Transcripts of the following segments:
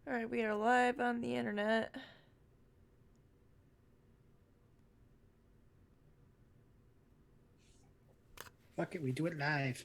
Alright, we are live on the internet. Fuck it, we do it live.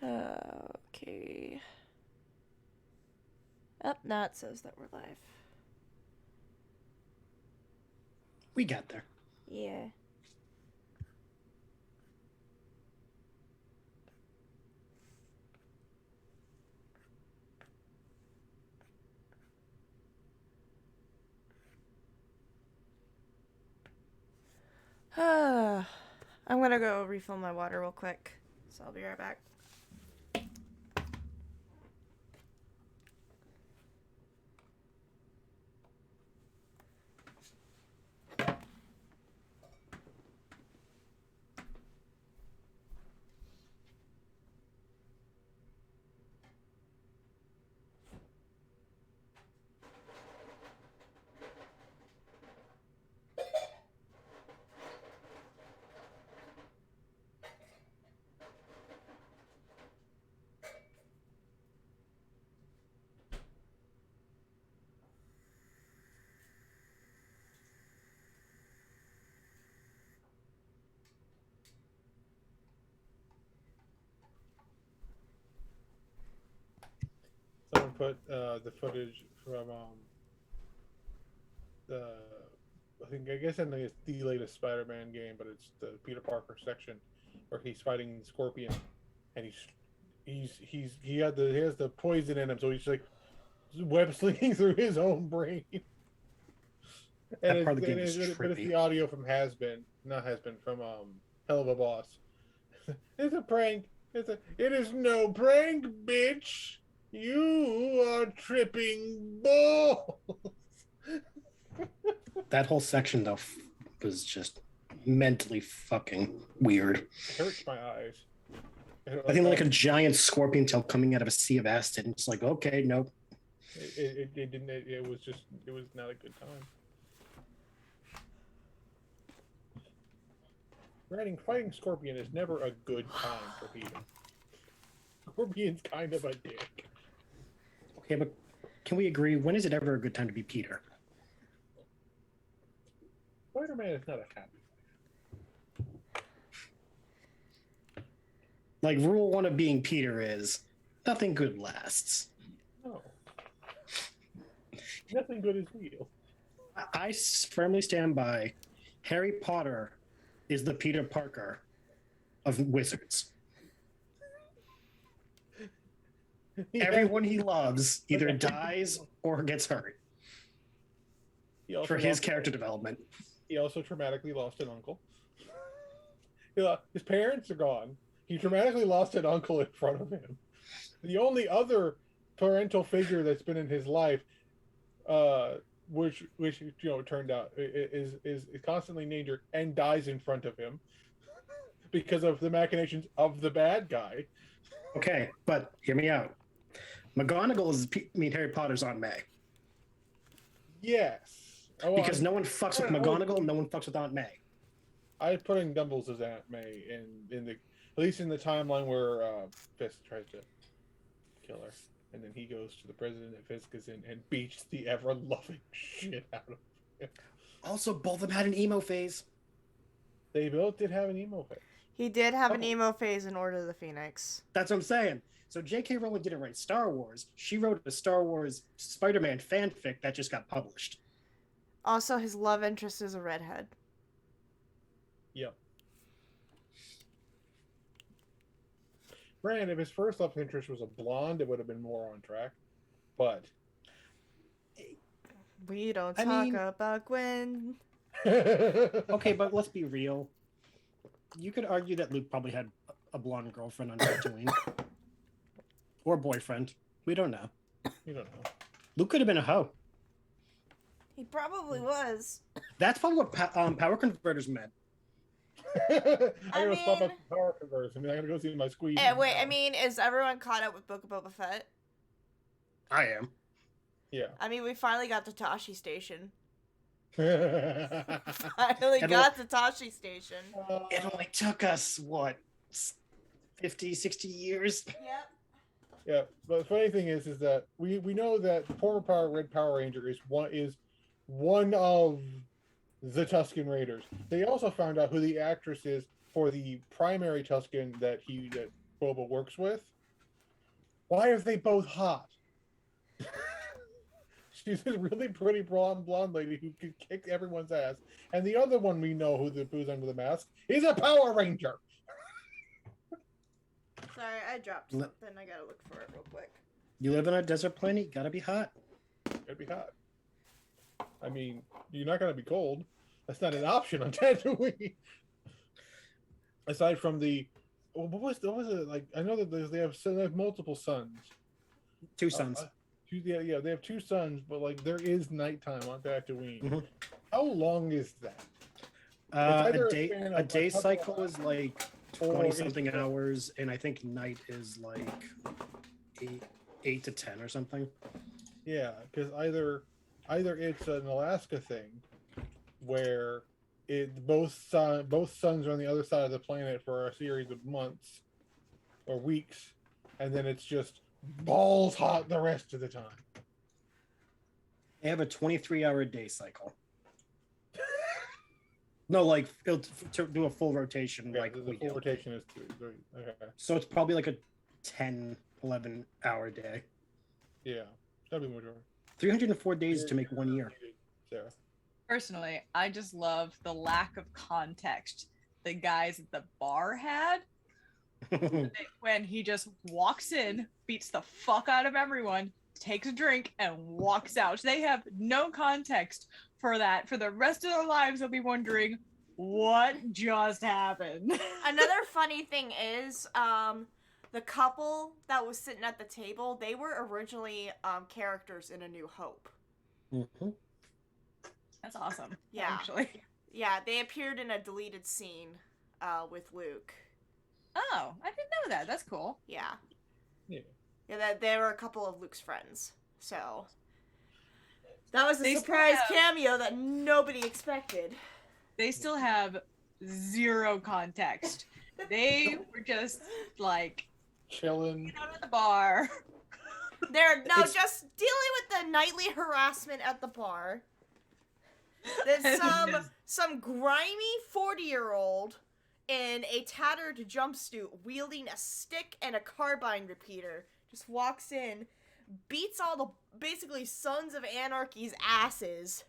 Okay. Up, now it says that we're live. We got there. Yeah. I'm gonna go refill my water real quick, so I'll be right back. Someone put the footage from the I guess in the latest Spider-Man game, but it's the Peter Parker section where he's fighting Scorpion, and he has the poison in him, so he's like web slinging through his own brain. That part of the game is But it's trippy. the audio from not Has Been from Hell of a Boss. It's a prank. It is no prank, bitch. You are tripping balls. That whole section, though, was just mentally fucking weird. It hurts my eyes. I think like a giant scorpion tail coming out of a sea of acid. And it's like, okay, nope. It didn't. It was just. It was not a good time. Fighting Scorpion is never a good time for Peter. Scorpion's kind of a dick. Okay, but can we agree? When is it ever a good time to be Peter? Spider-Man is not a happy. Like, rule one of being Peter is nothing good lasts. No. Nothing good is real. I firmly stand by Harry Potter is the Peter Parker of wizards. Everyone he loves either dies or gets hurt for his character development. He also traumatically lost an uncle. His parents are gone. He traumatically lost an uncle in front of him. The only other parental figure that's been in his life, which turned out is constantly in danger and dies in front of him because of the machinations of the bad guy. Okay, but hear me out. McGonagall is Harry Potter's Aunt May. Yes. Because no one fucks with McGonagall, no one fucks with Aunt May. I put in Dumbledore's as Aunt May in the at least in the timeline where Fisk tries to kill her, and then he goes to the president that Fisk is in and beats the ever loving shit out of him. Also, both of them had an emo phase. They both did have an emo phase. He did have an Oh. emo phase in Order of the Phoenix. That's what I'm saying. So J.K. Rowling didn't write Star Wars. She wrote a Star Wars Spider-Man fanfic that just got published. Also, his love interest is a redhead. Yep. Granted, if his first love interest was a blonde, it would have been more on track. But We don't I talk mean- about Gwen. Okay, but let's be real. You could argue that Luke probably had a blonde girlfriend on Tatooine. Or boyfriend. We don't know. You don't know. Luke could have been a hoe. He probably was. That's probably what power converters meant. I gotta mean- swap out the power converters. I mean, I gotta go see my squeeze. Wait, I mean, is everyone caught up with Book of Boba Fett? I am. Yeah. I mean, we finally got to Tashi Station. Yeah. Finally And got to Tashi Station. It only took us, what, 50, 60 years? Yep. Yeah, but the funny thing is that we know that the former Red Power Ranger is one of the Tusken Raiders. They also found out who the actress is for the primary Tusken that Boba works with. Why are they both hot? She's this really pretty blonde lady who can kick everyone's ass, and the other one we know who's under the mask is a Power Ranger. Sorry, I dropped something. I gotta look for it real quick. You live on a desert planet, you gotta be hot. It'd be hot. I mean, you're not gonna be cold. That's not an option on Tatooine. Aside from what was it like? I know that they have multiple suns. Two sons. Yeah, they have two suns, but like there is nighttime on Tatooine. Mhm. How long is that? A either a day span a of day a couple cycle of is like or 20 it's something just- hours, and I think night is like 8 to 10 or something. Yeah, because either it's an Alaska thing where both suns are on the other side of the planet for a series of months or weeks, and then it's just balls hot the rest of the time. They have a 23-hour day cycle. No, like to do a full rotation, Yeah, like the we full do. rotation is 3. Okay. So it's probably like a 10, 11-hour day. Yeah, that'd be more. 304 days to make 1 year. Sarah. Personally, I just love the lack of context the guys at the bar had when he just walks in, beats the fuck out of everyone, takes a drink, and walks out. They have no context for that. For the rest of their lives, they'll be wondering what just happened. Another funny thing is, the couple that was sitting at the table, they were originally characters in A New Hope. Mhm. That's awesome. Yeah. Actually. Yeah, they appeared in a deleted scene with Luke. Oh, I didn't know that. That's cool. Yeah. Yeah. Yeah, that they were a couple of Luke's friends. So that was a They still surprise have- cameo that nobody expected. They still have zero context. They were just like Chilling. out at the bar. They're It's- just dealing with the nightly harassment at the bar. There's some grimy 40-year-old in a tattered jumpsuit wielding a stick and a carbine repeater just walks in, beats all the basically Sons of Anarchy's asses,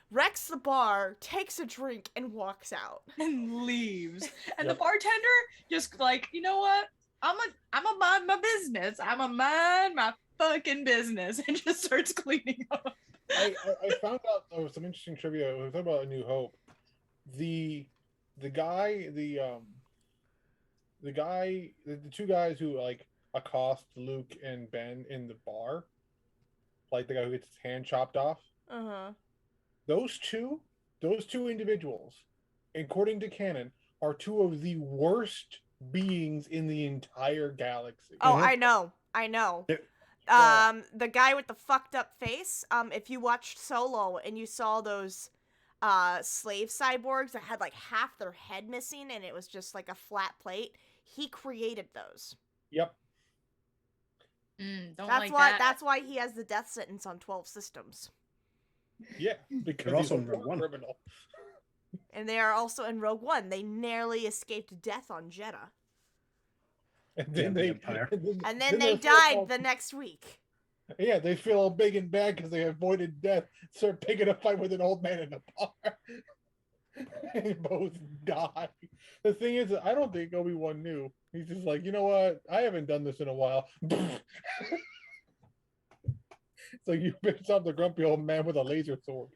wrecks the bar, takes a drink, and walks out. And leaves. And Yep. the bartender just like, you know what? I'm a mind my business. I'm a mind my fucking business, and just starts cleaning up. I found out some interesting trivia. We were talking about A New Hope. The two guys who like accost Luke and Ben in the bar, like the guy who gets his hand chopped off. Uh-huh. Those two individuals, according to canon, are two of the worst beings in the entire galaxy. Oh, Mhm. I know. They're- The guy with the fucked up face, if you watched Solo and you saw those slave cyborgs that had like half their head missing and it was just like a flat plate, he created those. Yep. Don't That's like why that. that's why he has the death sentence on 12 systems. Yeah. Because They're also he's a in Rogue war One. criminal. And they are also in Rogue One. They narrowly escaped death on Jeddah. And Damn the Empire. And then they they're died all- the next week. Yeah, they feel all big and bad because they avoided death. Start picking a fight with an old man in a bar. They both die. The thing is, I don't think Obi-Wan knew. He's just like, you know what? I haven't done this in a while. So you picked up the grumpy old man with a laser sword.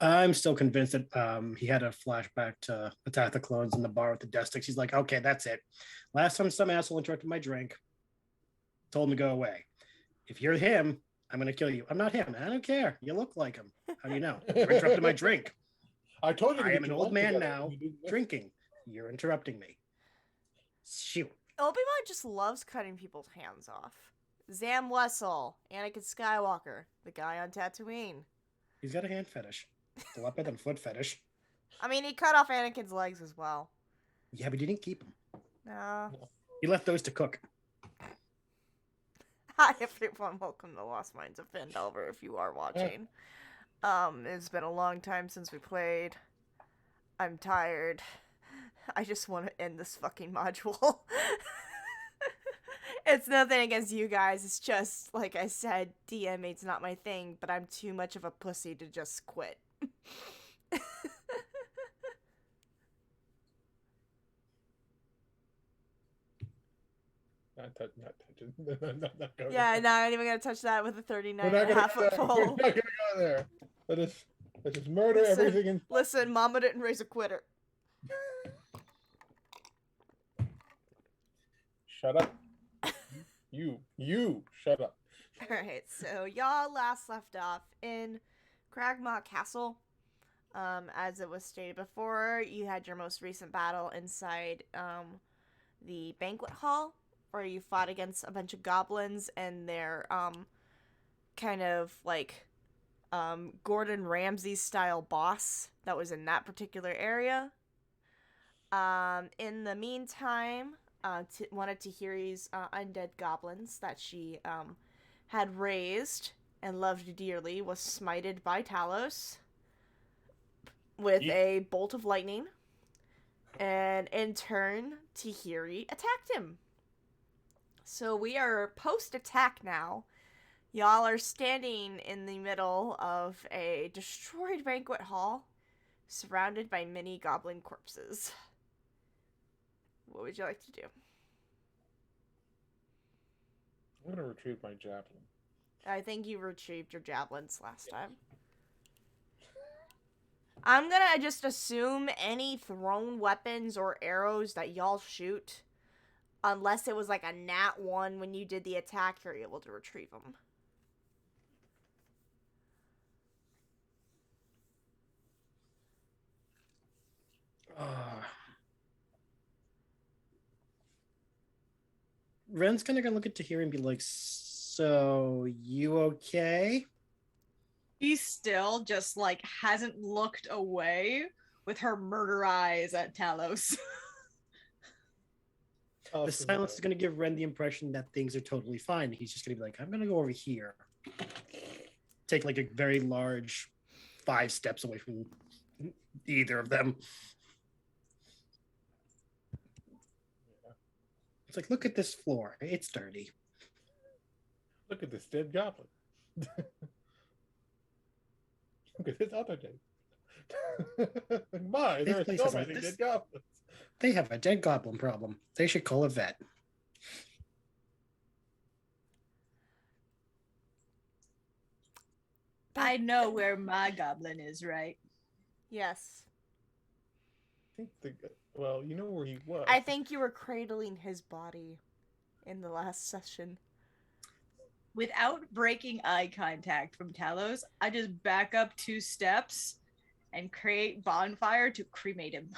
I'm still convinced that he had a flashback to Attack the Clones in the bar with the death sticks. He's like, okay, that's it. Last time some asshole interrupted my drink, told me to go away. If you're him, I'm going to kill you. I'm not him. I don't care. You look like him. How do you know? You interrupted my drink. I told you. To I get am an your old life man together. now, You didn't listen. drinking. You're interrupting me. Shoot. Obi-Wan just loves cutting people's hands off. Zam Wessel, Anakin Skywalker, the guy on Tatooine. He's got a hand fetish. It's a lot better than foot fetish. I mean, he cut off Anakin's legs as well. Yeah, but he didn't keep them. No. He left those to cook. Hi everyone, welcome to Lost Minds of Phandelver if you are watching. It's been a long time since we played. I'm tired. I just want to end this fucking module. It's nothing against you guys, it's just, like I said, DMA's not my thing, but I'm too much of a pussy to just quit. Not touching. Not going Yeah, there. not even gonna touch that with a 39 We're not and a gonna half go foot there. We're pole. not gonna go there. Let's just murder Listen. everything in. Listen, Mama didn't raise a quitter. Shut up. You shut up. Alright, so y'all last left off in Cragmaw Castle. As it was stated before, you had your most recent battle inside the banquet hall, where you fought against a bunch of goblins and their kind of like Gordon Ramsay style boss that was in that particular area. In the meantime, one of Tahiri's undead goblins that she had raised and loved dearly was smited by Talos with a bolt of lightning, and in turn, Tahiri attacked him. So we are post-attack now. Y'all are standing in the middle of a destroyed banquet hall, surrounded by many goblin corpses. What would you like to do? I'm gonna retrieve my javelin. I think you retrieved your javelins last time. I'm gonna just assume any thrown weapons or arrows that y'all shoot, unless it was like a nat 1 when you did the attack, you're able to retrieve them. Ren's kind of gonna look at Tahiri and be like, "So you okay?" He still just like hasn't looked away with her murder eyes at Talos. Oh, The silence is gonna give Ren the impression that things are totally fine. He's just gonna be like, "I'm gonna go over here." Take like a very large 5 steps away from either of them. It's like, look at this floor. It's dirty. Look at this dead goblin. Look at this other dead. My, This there are place so is like many this. dead goblins. They have a dead goblin problem. They should call a vet. I know where my goblin is, right? Yes. I think well, you know where he was. I think you were cradling his body in the last session. Without breaking eye contact from Talos, I just back up 2 steps and create bonfire to cremate him.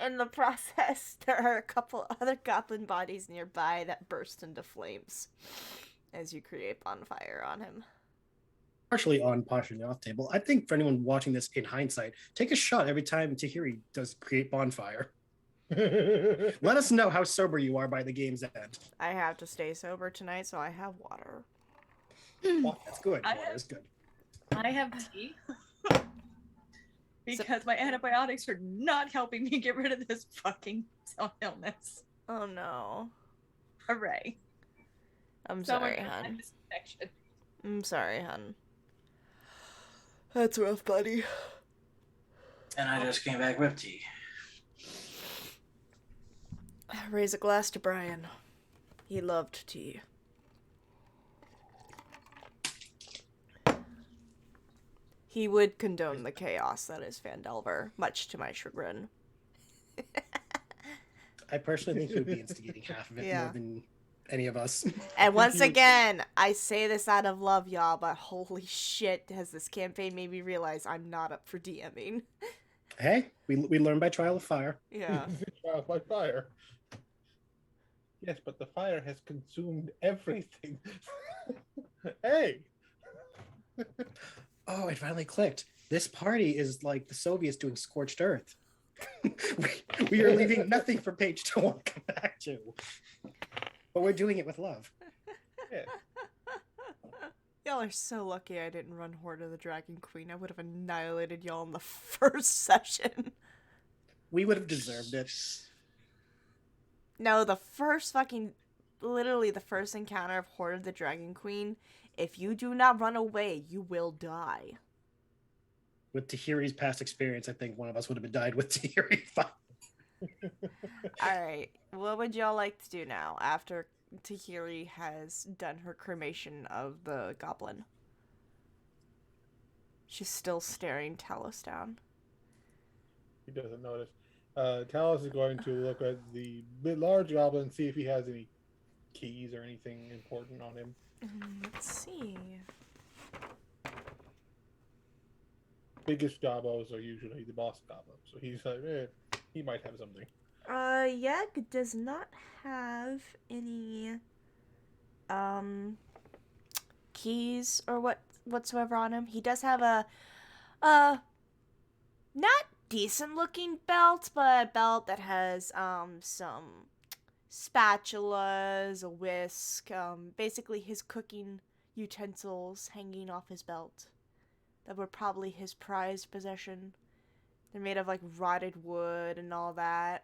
In the process, there are a couple other goblin bodies nearby that burst into flames as you create bonfire on him. Partially on Pasha off table. I think for anyone watching this in hindsight, take a shot every time Tahiri does create bonfire. Let us know how sober you are by the game's end. I have to stay sober tonight, so I have water. That's good. I Water have- is good. I have tea. because my antibiotics are not helping me get rid of this fucking illness. Oh no. Hooray. I'm Someone sorry, just had hun. this infection. I'm sorry, hun. That's rough, buddy. And I just came back with tea. Raise a glass to Brian. He loved tea. He would condone the chaos that is Phandelver, much to my chagrin. I personally think he would be instigating half of it Yeah. more than any of us. And once again, I say this out of love, y'all, but holy shit, has this campaign made me realize I'm not up for DMing. Hey, we learn by trial of fire. Yeah. Trial by fire. Yes, but the fire has consumed everything. Hey! Oh, it finally clicked. This party is like the Soviets doing scorched earth. we are leaving nothing for Paige to want to come back to. But we're doing it with love. Yeah. Y'all are so lucky I didn't run Horde of the Dragon Queen. I would have annihilated y'all in the first session. We would have deserved it. No, the first fucking... Literally the first encounter of Horde of the Dragon Queen, if you do not run away, you will die. With Tahiri's past experience, I think one of us would have died with Tahiri. Alright, what would y'all like to do now after Tahiri has done her cremation of the goblin? She's still staring Talos down. He doesn't notice. Talos is going to look at the large goblin and see if he has any keys or anything important on him. Let's see. Biggest gobos are usually the boss gobos, so he's like, he might have something. Yeg does not have any, keys or whatsoever on him. He does have a, not decent looking belt, but a belt that has, some spatulas, a whisk, basically his cooking utensils hanging off his belt that were probably his prized possession. They're made of like rotted wood and all that.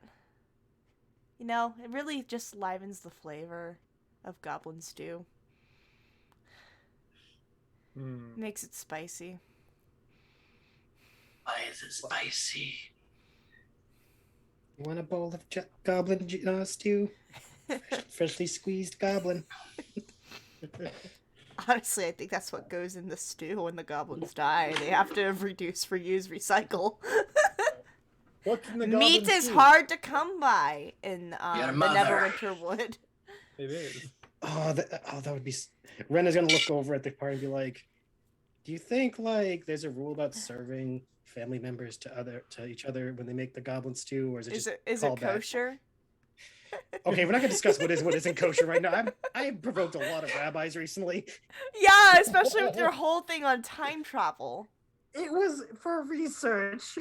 You know, it really just livens the flavor of goblin stew. Makes it spicy. Why is it spicy? You want a bowl of goblin stew? Freshly squeezed goblin. Honestly, I think that's what goes in the stew when the goblins die. They have to reduce, reuse, recycle. What's in the Meat goblin is stew? hard to come by in the mother. Neverwinter Wood. It is. That would be. Ren is gonna look over at the party and be like, "Do you think like there's a rule about serving family members to each other when they make the goblin stew, or is it just Is it called that?" kosher? Okay, we're not gonna discuss what isn't kosher right now. I have provoked a lot of rabbis recently. Yeah, especially with your whole thing on time travel. It was for research.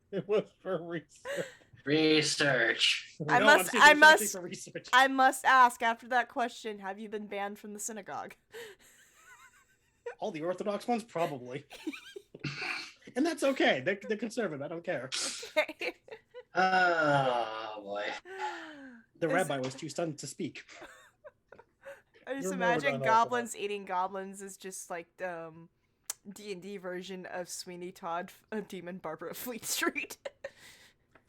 It was for research. Research. I No, I'm must- serious, I it's actually must- for research. I must ask, after that question, have you been banned from the synagogue? All the Orthodox ones, probably. And that's okay. They're conservative. I don't care. Okay. Oh boy. The Is- rabbi was too stunned to speak. I just You're imagine more goblins eating goblins is just like D&D version of Sweeney Todd, Demon Barber of Fleet Street.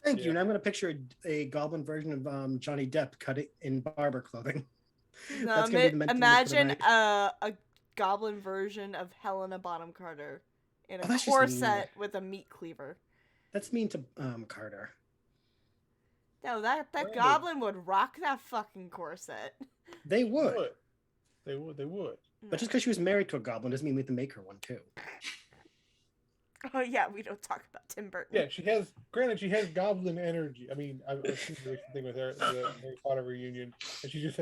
Thank you. Yeah. And I'm going to picture a goblin version of Johnny Depp cut it in barber clothing. That's gonna be the mental Imagine look of a goblin version of Helena Bonham Carter in a Oh, that's just corset mean. with a meat cleaver. That's mean to Carter. No, that Brandon. goblin would rock that fucking corset. They would. They would. But just because she was married to a goblin doesn't mean we have to make her one too. Oh yeah, we don't talk about Tim Burton. Yeah, she has. Granted, she has goblin energy. I mean, I've seen the recent thing with her, the Harry Potter reunion, and she's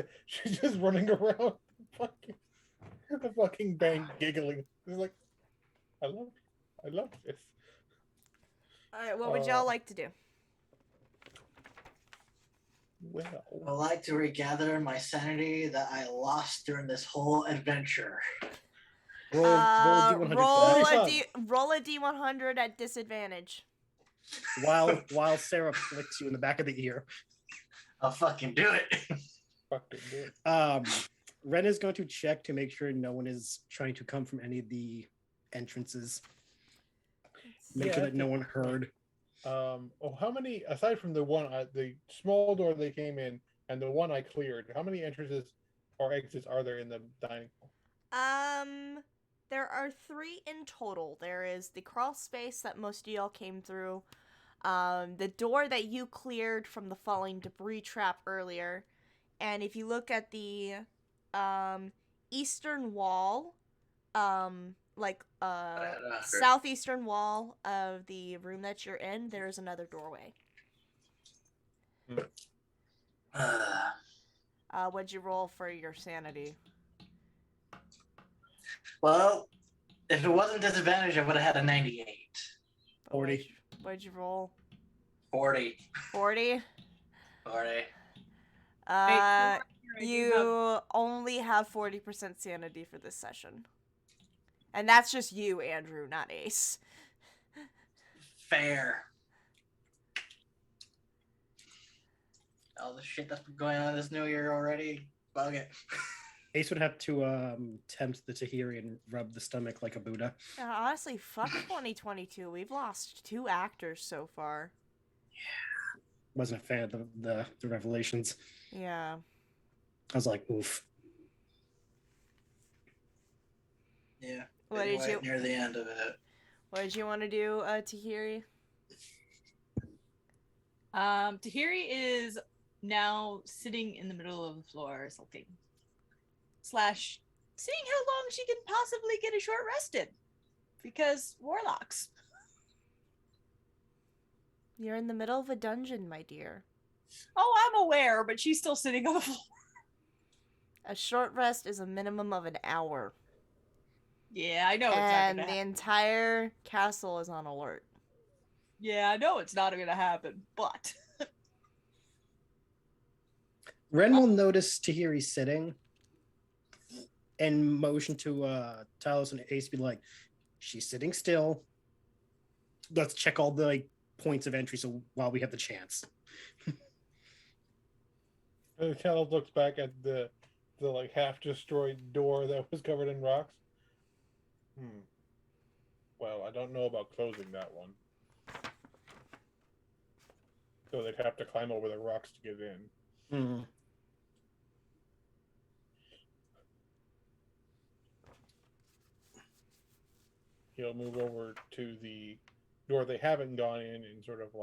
just running around the fucking bank giggling. It's like, I love this. All right, what would y'all like to do? Well, I'd like to regather my sanity that I lost during this whole adventure. Roll a d100 roll flash. roll a d100 at disadvantage. While Sarah flicks you in the back of the ear. I'll fucking do it. Fucking do it. Ren is going to check to make sure no one is trying to come from any of the entrances. Make sure that no one heard. How many, aside from the one, the small door they came in and the one I cleared, how many entrances or exits are there in the dining hall? There are 3 in total. There is the crawl space that most of y'all came through. The door that you cleared from the falling debris trap earlier. And if you look at the eastern wall, southeastern wall of the room that you're in, there's another doorway. What'd you roll for your sanity? Well, if it wasn't disadvantage, I would have had a 98. 40. What'd you roll? 40. 40? 40. You only have 40% sanity for this session. And that's just you, Andrew, not Ace. Fair. All the shit that's been going on this new year already. Bug it. Ace would have to tempt the Tahiri and rub the stomach like a Buddha. Honestly, fuck 2022. We've lost 2 actors so far. Yeah. Wasn't a fan of the revelations. Yeah. I was like, oof. Yeah. What did you near the end of it? What did you want to do, Tahiri? Tahiri is now sitting in the middle of the floor, sulking. / seeing how long she can possibly get a short rest in. Because warlocks. You're in the middle of a dungeon, my dear. Oh, I'm aware, but she's still sitting on the floor. A short rest is a minimum of an hour. Yeah, I know it's not and gonna the happen. entire castle is on alert. Yeah, I know it's not gonna happen, but... Ren will notice Tahiri sitting and motion to Talos and Ace, be like, she's sitting still. Let's check all the points of entry so while we have the chance. And Talos looks back at the half destroyed door that was covered in rocks. Well, I don't know about closing that one. So they'd have to climb over the rocks to get in. He'll move over to the door they haven't gone in and sort of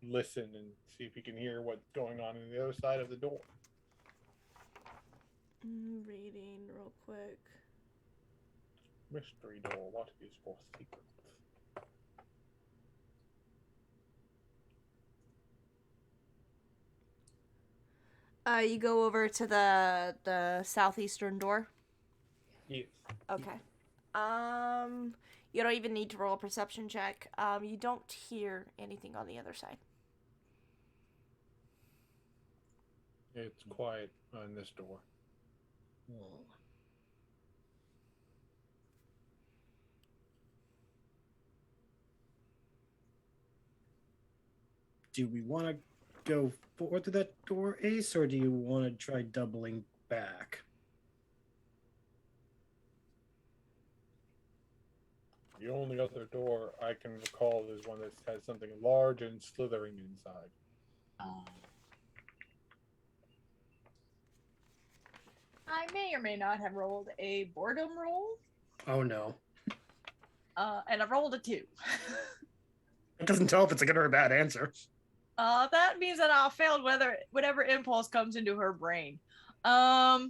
listen and see if he can hear what's going on the other side of the door. Reading real quick. Mystery door, what is your secret? You go over to the southeastern door. Yes. Okay. You don't even need to roll a perception check. You don't hear anything on the other side. It's quiet on this door. Do we want to go forward to that door, Ace, or do you want to try doubling back? The only other door I can recall is one that has something large and slithering inside. I may or may not have rolled a boredom roll. Oh no. And I rolled a 2. It doesn't tell if it's a good or a bad answer. That means that I failed whatever impulse comes into her brain. So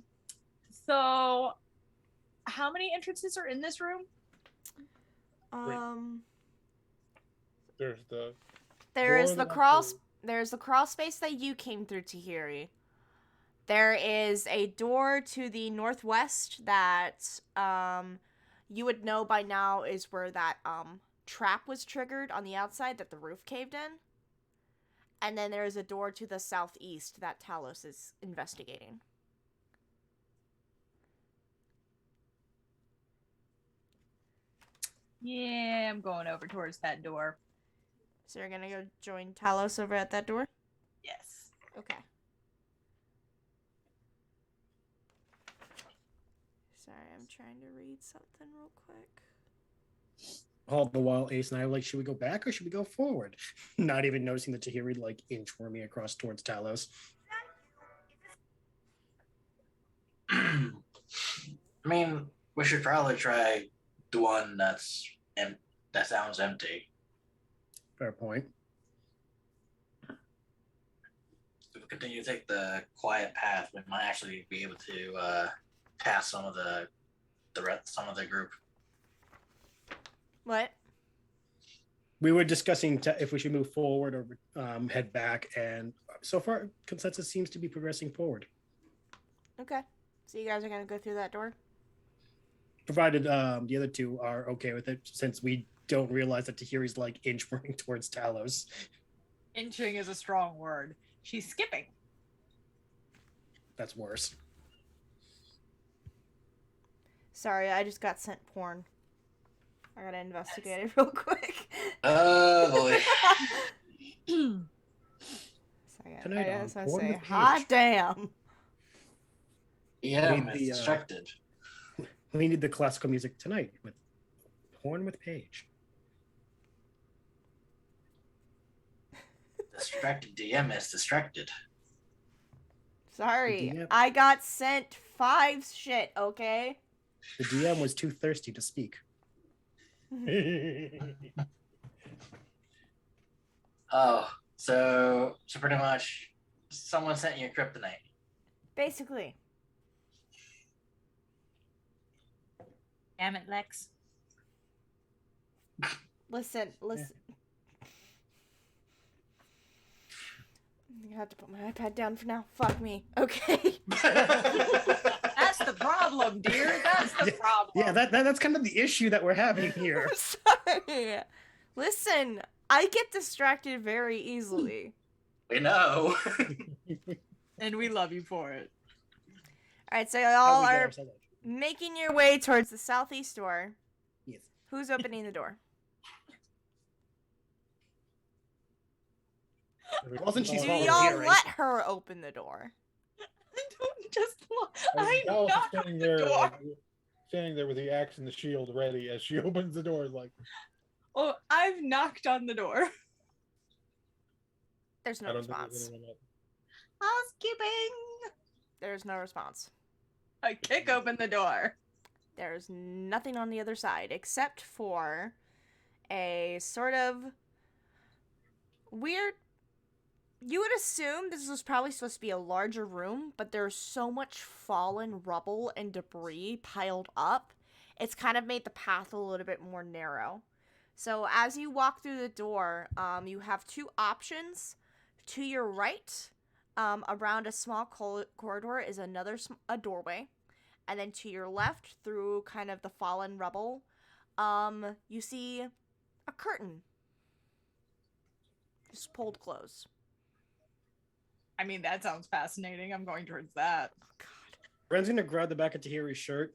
how many entrances are in this room? There's the There's door the crawl space that you came through, Tahiri. There is a door to the northwest that you would know by now is where that trap was triggered on the outside that the roof caved in. And then there's a door to the southeast that Talos is investigating. Yeah, I'm going over towards that door. So you're gonna go join Talos over at that door? Yes. Okay. Sorry, I'm trying to read something real quick. All the while, Ace and I are like, should we go back or should we go forward? Not even noticing that Tahiri like inchworming across towards Talos. I mean, we should probably try the one that sounds empty. Fair point. If we continue to take the quiet path, we might actually be able to pass some of the some of the group. What? We were discussing if we should move forward or head back, and so far consensus seems to be progressing forward. Okay. So you guys are gonna go through that door? Provided the other two are okay with it, since we don't realize that Tahiri's like inchworming towards Talos. Inching is a strong word. She's skipping. That's worse. Sorry, I just got sent porn. I gotta investigate it real quick. Oh boy. Second. Tonight I on just want to Porn say, with hot Paige. damn. Yeah, Need I'm the, distracted. We need the classical music tonight with Porn with Paige. Distracted DM is distracted. Sorry, DM. I got sent 5 shit, okay? The DM was too thirsty to speak. Oh, so pretty much someone sent you kryptonite. Basically. Damn it, Lex. Listen. I'm gonna have to put my iPad down for now. Fuck me. Okay. That's the problem, dear. That's the problem. Yeah, that's kind of the issue that we're having here. I'm sorry. Listen, I get distracted very easily. We know. And we love you for it. Alright, so How y'all we get are ourselves out. making your way towards the southeast door. Yes. Who's opening the door? Wasn't she Do volunteering? y'all let her open the door? I don't just. I I was knocked standing on there, the door. standing there with the axe and the shield ready as she opens the door, like Oh, I've knocked on the door. There's I no don't think there's response. anyone else. Housekeeping. There's no response. I kick open the door. There's nothing on the other side except for a sort of weird. You would assume this was probably supposed to be a larger room, but there's so much fallen rubble and debris piled up. It's kind of made the path a little bit more narrow. So as you walk through the door, you have 2 options. To your right, around a small corridor, is a doorway. And then to your left, through kind of the fallen rubble, you see a curtain. Just pulled close. I mean, that sounds fascinating. I'm going towards that. Oh, God. Ren's gonna grab the back of Tahiri's shirt.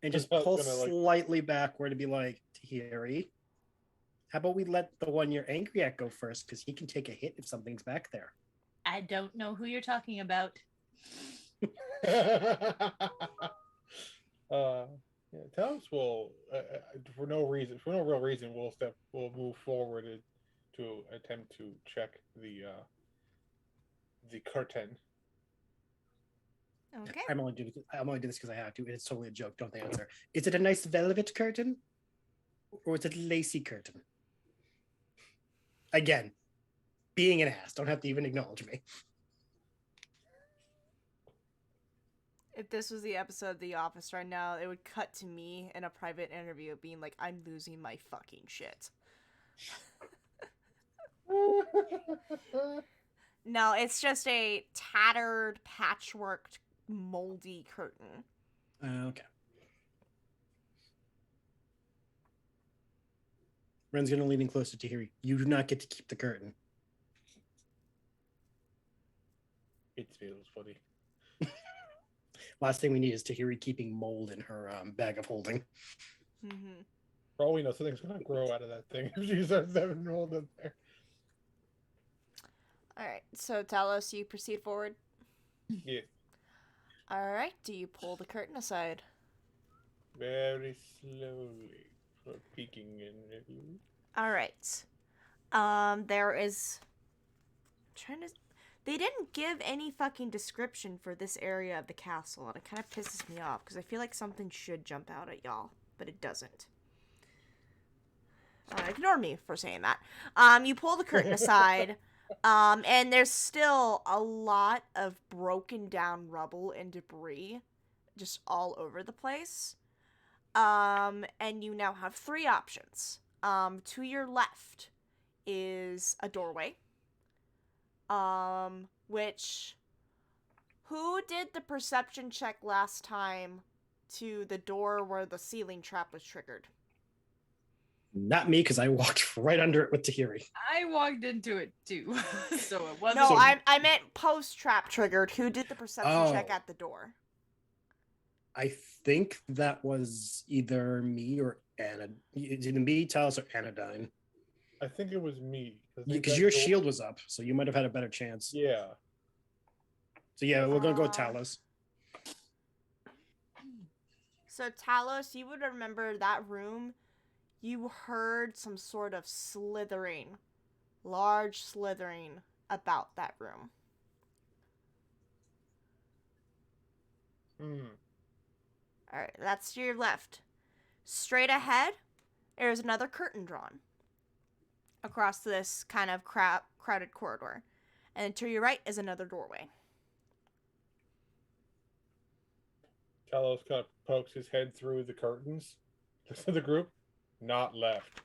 And just Just pull gonna, like- slightly backward to be like, Tahiri, how about we let the one you're angry at go first? Because he can take a hit if something's back there. I don't know who you're talking about. Yeah, Thomas will, for no real reason, we'll move forward to attempt to check the curtain. Okay. I'm only doing this because I have to. It's totally a joke. Don't they answer? Is it a nice velvet curtain, or is it a lacy curtain? Again, being an ass. Don't have to even acknowledge me. If this was the episode of The Office right now, it would cut to me in a private interview being like, I'm losing my fucking shit. No, it's just a tattered, patchworked, moldy curtain. Okay. Ren's gonna lean in closer to Tahiri. You do not get to keep the curtain. It feels funny. Last thing we need is Tahiri keeping mold in her bag of holding. Mm-hmm. For all we know, something's gonna grow out of that thing if she starts having mold in there. All right. So Talos, you proceed forward. Yeah, All right. Do you pull the curtain aside? very slowly for peeking in. All right. There is. Trying to. They didn't give any fucking description for this area of the castle, and it kind of pisses me off because I feel like something should jump out at y'all, but it doesn't. Ignore me for saying that. You pull the curtain aside, and there's still a lot of broken down rubble and debris just all over the place. And you now have three options. To your left is a doorway. Which, who did the perception check last time to the door where the ceiling trap was triggered? Not me, because I walked right under it with Tahiri. I walked into it too, so it wasn't. No, So- I meant post trap triggered. Who did the perception check Oh. at the door? I think that was either me or Anna. It's either me, Talos, or Anodyne. I think it was me Because your shield was up, so you might have had a better chance. Yeah. So yeah, we're gonna go with Uh, Talos. So Talos, you would remember that room. You heard some sort of slithering, large slithering about that room. Hmm. All right, that's to your left. Straight ahead, there's another curtain drawn across this kind of crowded corridor. And to your right is another doorway. Talos kind of pokes his head through the curtains to the group. Not left.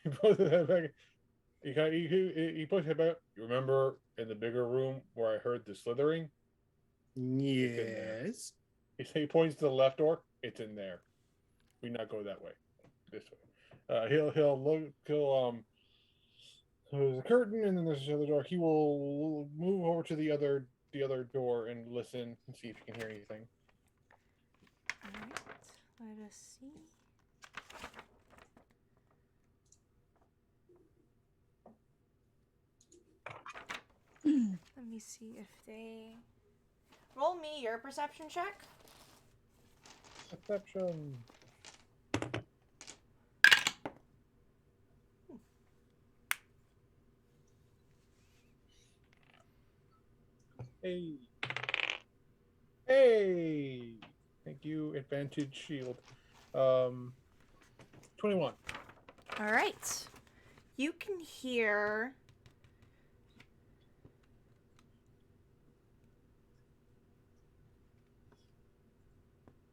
He puts his head back. He puts his head back. You remember in the bigger room where I heard the slithering? Yes. He points to the left door. It's in there. We not go that way. This way. He'll look. There's a curtain, and then there's the other door. He will move over to the other door and listen and see if he can hear anything. Alright, let us see. Let me see if they... Roll me your perception check. Perception. Hey. Hey. Thank you. Advantage shield. 21. Alright. You can hear...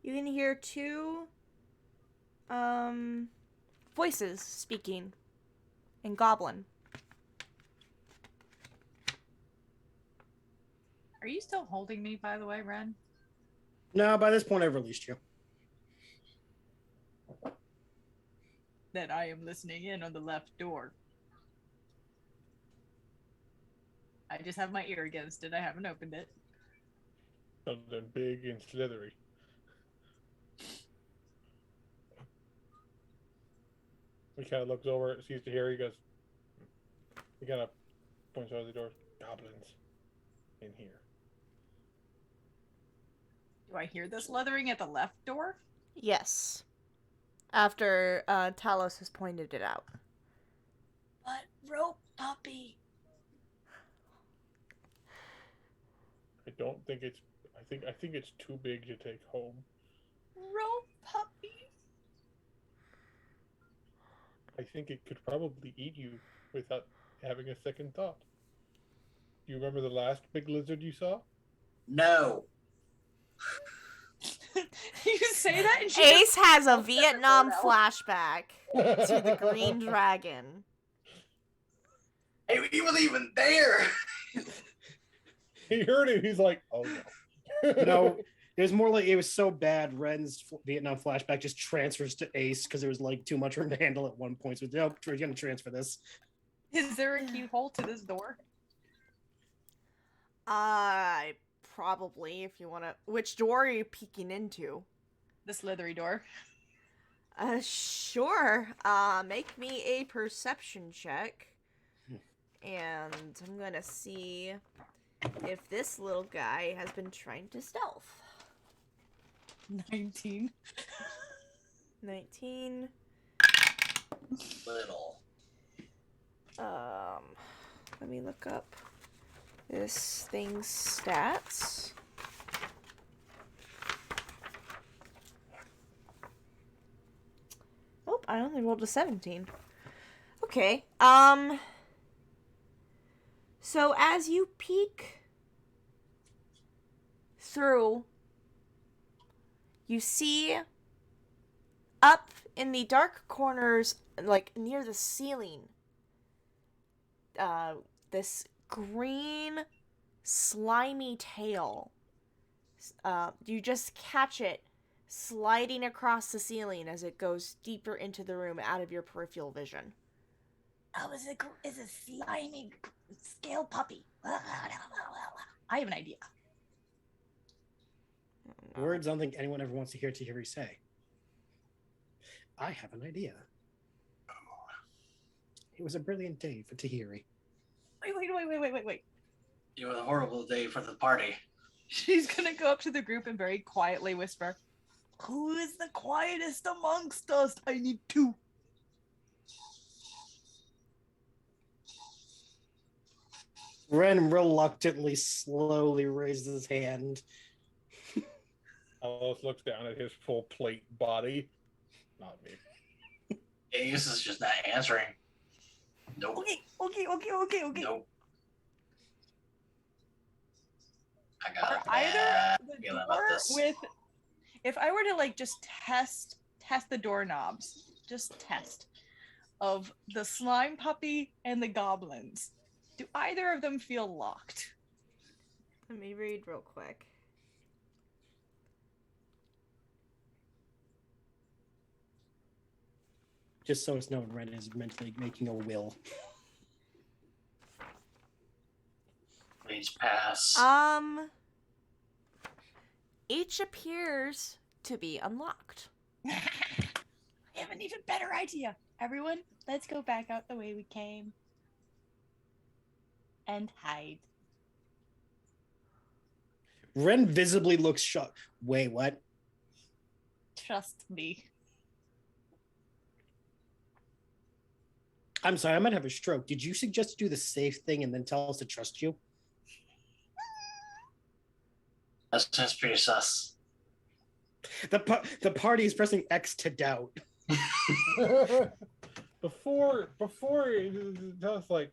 You can hear two voices speaking in Goblin. Are you still holding me, by the way, Ren? No, by this point I've released you. That I am listening in on the left door. I just have my ear against it. I haven't opened it. Something big and slithery. He kind of looks over, sees to hear. He goes. He kind of points out the door. Goblins in here. Do I hear this leathering at the left door? Yes. After Talos has pointed it out. But rope puppy. I don't think it's. I think it's too big to take home. Rope puppy. I think it could probably eat you without having a second thought. Do you remember the last big lizard you saw? No. You say that and she Ace has a just- Vietnam flashback to the Green Dragon. Hey, he was even there. He heard it. He's like, "Oh no." No, it was more like it was so bad. Ren's Vietnam flashback just transfers to Ace because there was like too much for him to handle at one point. So nope, we're gonna transfer this. Is there a keyhole to this door? I probably, if you want to. Which door are you peeking into? The slithery door. Sure. Make me a perception check. And I'm gonna see if this little guy has been trying to stealth. 19. 19. Little. Let me look up this thing's stats. Oh, I only rolled a 17. Okay. So as you peek through, you see up in the dark corners, like near the ceiling, this green, slimy tail. You just catch it sliding across the ceiling as it goes deeper into the room out of your peripheral vision. Oh, is a slimy scale puppy. I have an idea. Words I don't think anyone ever wants to hear Tahiri say. I have an idea. It was a brilliant day for Tahiri. Wait. It was a horrible day for the party. She's gonna go up to the group and very quietly whisper, "Who is the quietest amongst us? I need two." Ren reluctantly, slowly raises his hand. Alice looks down at his full plate body. Not me. Ace is just not answering. Nope. Okay. Nope. I got Are a either bad the feeling about door this. with, if I were to like just test the doorknobs, just test of the slime puppy and the goblins, do either of them feel locked? Let me read real quick. Just so it's known, Ren is mentally making a will. Please pass. Each appears to be unlocked. I have an even better idea. Everyone, let's go back out the way we came. And hide. Ren visibly looks shocked. Wait, what? Trust me. I'm sorry, I might have a stroke. Did you suggest to do the safe thing and then tell us to trust you? That's just pretty sus. The party is pressing X to doubt. before just like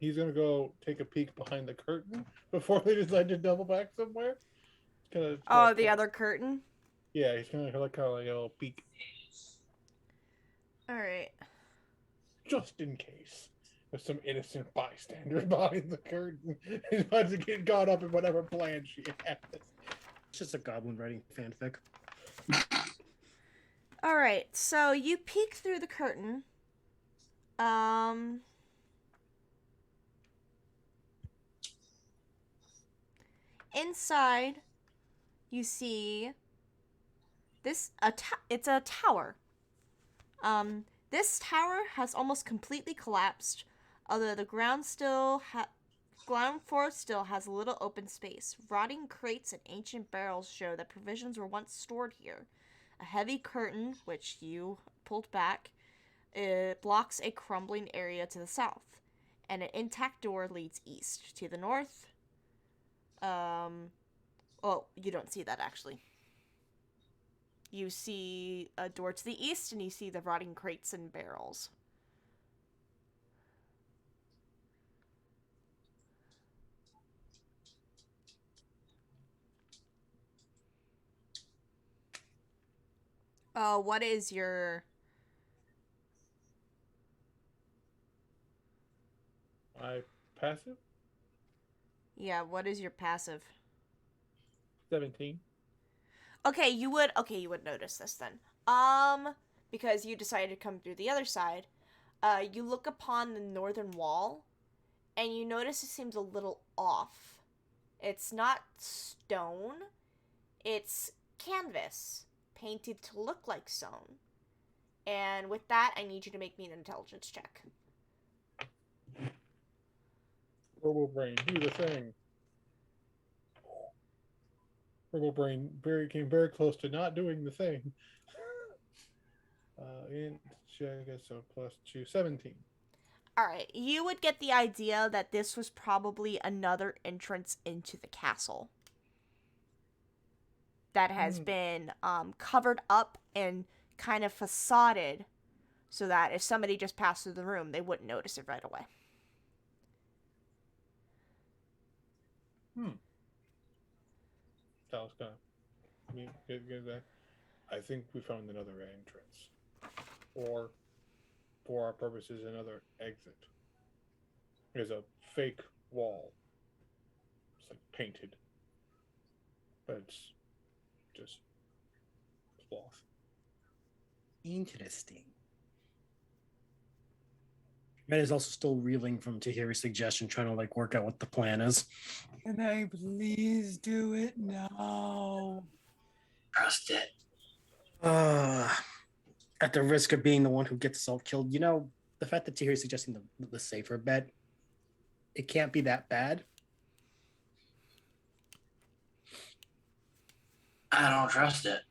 he's gonna go take a peek behind the curtain before they decide to double back somewhere. The other curtain? Yeah, he's gonna like kind of like a little peek Alright. just in case there's some innocent bystanders behind the curtain. He's about to get caught up in whatever plan she has. It's just a goblin writing fanfic. Alright, so you peek through the curtain. Inside, you see this it's a tower. This tower has almost completely collapsed, although the ground floor still has a little open space. Rotting crates and ancient barrels show that provisions were once stored here. A heavy curtain, which you pulled back, blocks a crumbling area to the south, and an intact door leads east. To the north, you don't see that actually. You see a door to the east, and you see the rotting crates and barrels. What is your... My passive? Yeah, what is your passive? 17. Okay, you would notice this then. Because you decided to come through the other side. You look upon the northern wall, and you notice it seems a little off. It's not stone, it's canvas painted to look like stone. And with that, I need you to make me an intelligence check. Robo Brain, do the thing. Robo Brain came very close to not doing the thing. I guess so, plus 2, 17. Alright, you would get the idea that this was probably another entrance into the castle that has been covered up and kind of facaded so that if somebody just passed through the room, they wouldn't notice it right away. That was kind of get that. I think we found another entrance, or for our purposes, another exit. There's a fake wall. It's like painted, but it's just cloth. Interesting. Red is also still reeling from Tahiri's suggestion, trying to like work out what the plan is. Can I please do it now? Trust it. At the risk of being the one who gets us all killed, the fact that Tahiri is suggesting the safer bet, it can't be that bad. I don't trust it.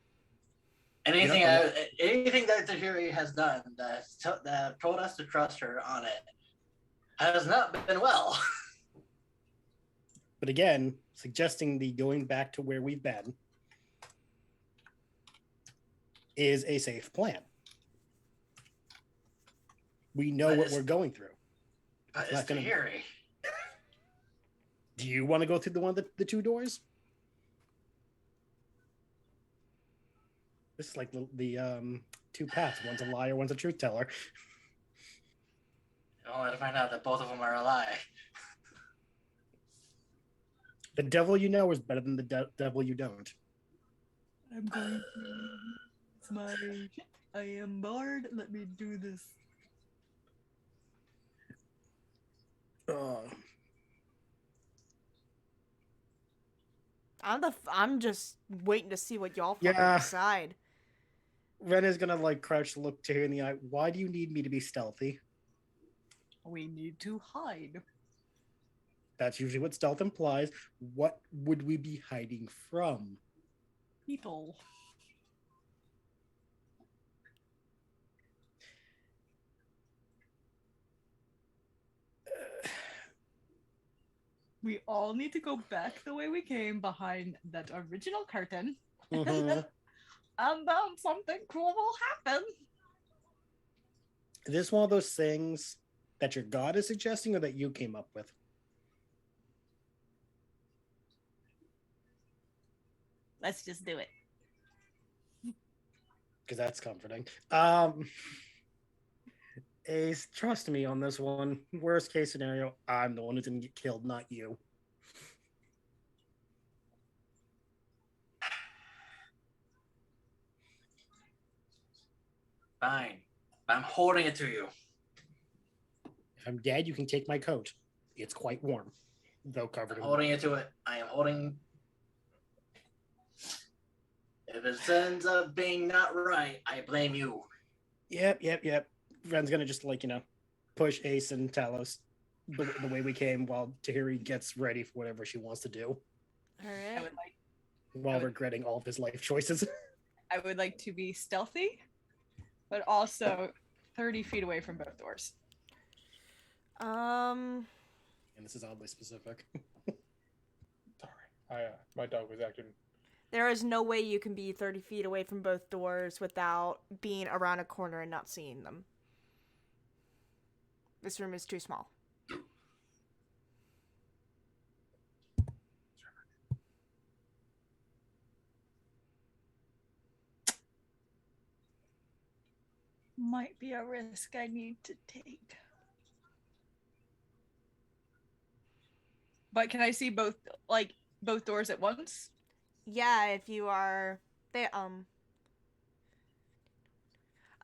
Anything that Tahiri has done that told us to trust her on it has not been well. But again, suggesting the going back to where we've been is a safe plan. We know what we're going through. But it's Tahiri. Do you want to go through the two doors? This is like the two paths. One's a liar, one's a truth teller. Only to find out that both of them are a lie. The devil you know is better than the devil you don't. I'm going to. It's my shit. I am bored. Let me do this. I'm just waiting to see what y'all fucking decide. Ren is gonna like crouch, look to her in the eye. Why do you need me to be stealthy? We need to hide. That's usually what stealth implies. What would we be hiding from? People. We all need to go back the way we came behind that original curtain. Mm-hmm. And then something cool will happen. Is this one of those things that your god is suggesting or that you came up with? Let's just do it. Because that's comforting. Ace, trust me on this one. Worst case scenario, I'm the one who's going to get killed, not you. Fine. I'm holding it to you. If I'm dead, you can take my coat. It's quite warm, though covered in Holding it to it. I am holding. If it ends up being not right, I blame you. Yep. Ren's going to just push Ace and Talos the way we came while Tahiri gets ready for whatever she wants to do. All right. While regretting all of his life choices. I would like to be stealthy, but also 30 feet away from both doors. And this is oddly specific. Sorry, my dog was acting. There is no way you can be 30 feet away from both doors without being around a corner and not seeing them. This room is too small. Might be a risk I need to take. But can I see both doors at once? Yeah, if you are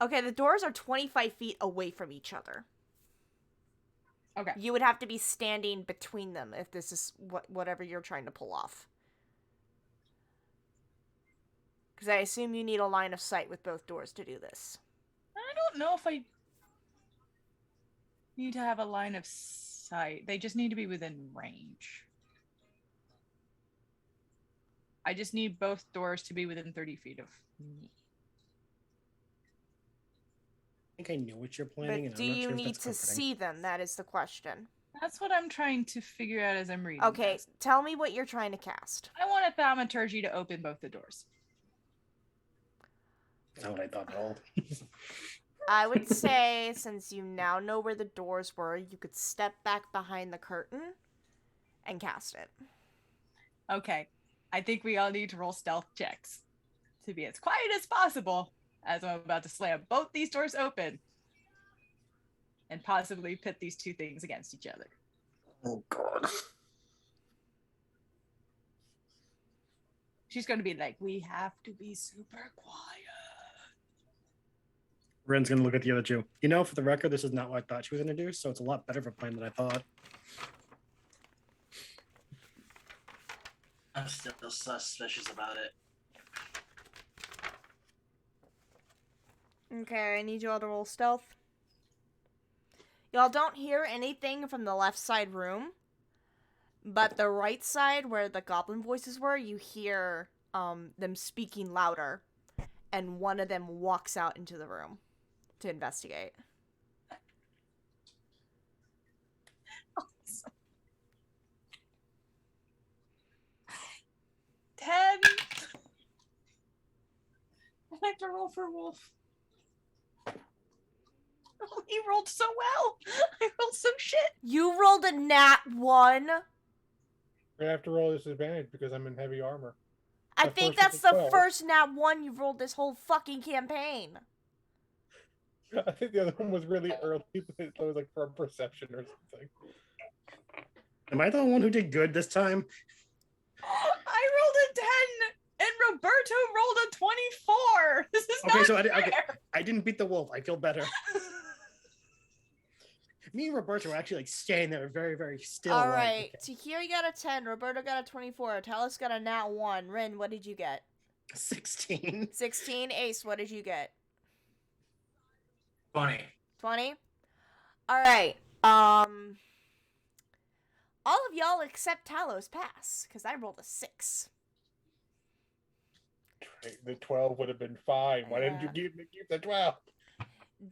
Okay, the doors are 25 feet away from each other. Okay. You would have to be standing between them if this is whatever you're trying to pull off. Because I assume you need a line of sight with both doors to do this. I don't know if I need to have a line of sight. They just need to be within range. I just need both doors to be within 30 feet of me. I think I knew what you're planning, But and do I'm not you sure if need that's to comforting. see them? That is the question. That's what I'm trying to figure out as I'm reading. Okay, this. tell me what you're trying to cast. I want a thaumaturgy to open both the doors. Not what I thought at all. I would say, since you now know where the doors were, you could step back behind the curtain and cast it. Okay. I think we all need to roll stealth checks to be as quiet as possible as I'm about to slam both these doors open and possibly pit these two things against each other. Oh, God. She's going to be like, we have to be super quiet. Ren's going to look at the other two. You know, for the record, this is not what I thought she was going to do, so it's a lot better of a plan than I thought. I'm still suspicious about it. Okay, I need you all to roll stealth. Y'all don't hear anything from the left side room, but the right side, where the goblin voices were, you hear them speaking louder, and one of them walks out into the room to investigate. Awesome. 10. I have to roll for Wolf. Oh, he rolled so well. I rolled so shit. You rolled a nat 1. I have to roll this advantage because I'm in heavy armor. I My think first that's was the 12. first nat 1 you've rolled this whole fucking campaign. I think the other one was really early, so it was like for a perception or something. Am I the one who did good this time? I rolled a 10 and Roberto rolled a 24. This is Okay, not so fair. I didn't beat the wolf. I feel better. Me and Roberto were actually like standing there very, very still. All like, right, okay. Tahiri got a 10, Roberto got a 24, Talis got a nat 1. Rin, what did you get? 16. 16. Ace, what did you get? 20. 20. All right. All of y'all except Talos pass, because I rolled a 6. The 12 would have been fine. Why didn't you Yeah. keep the 12?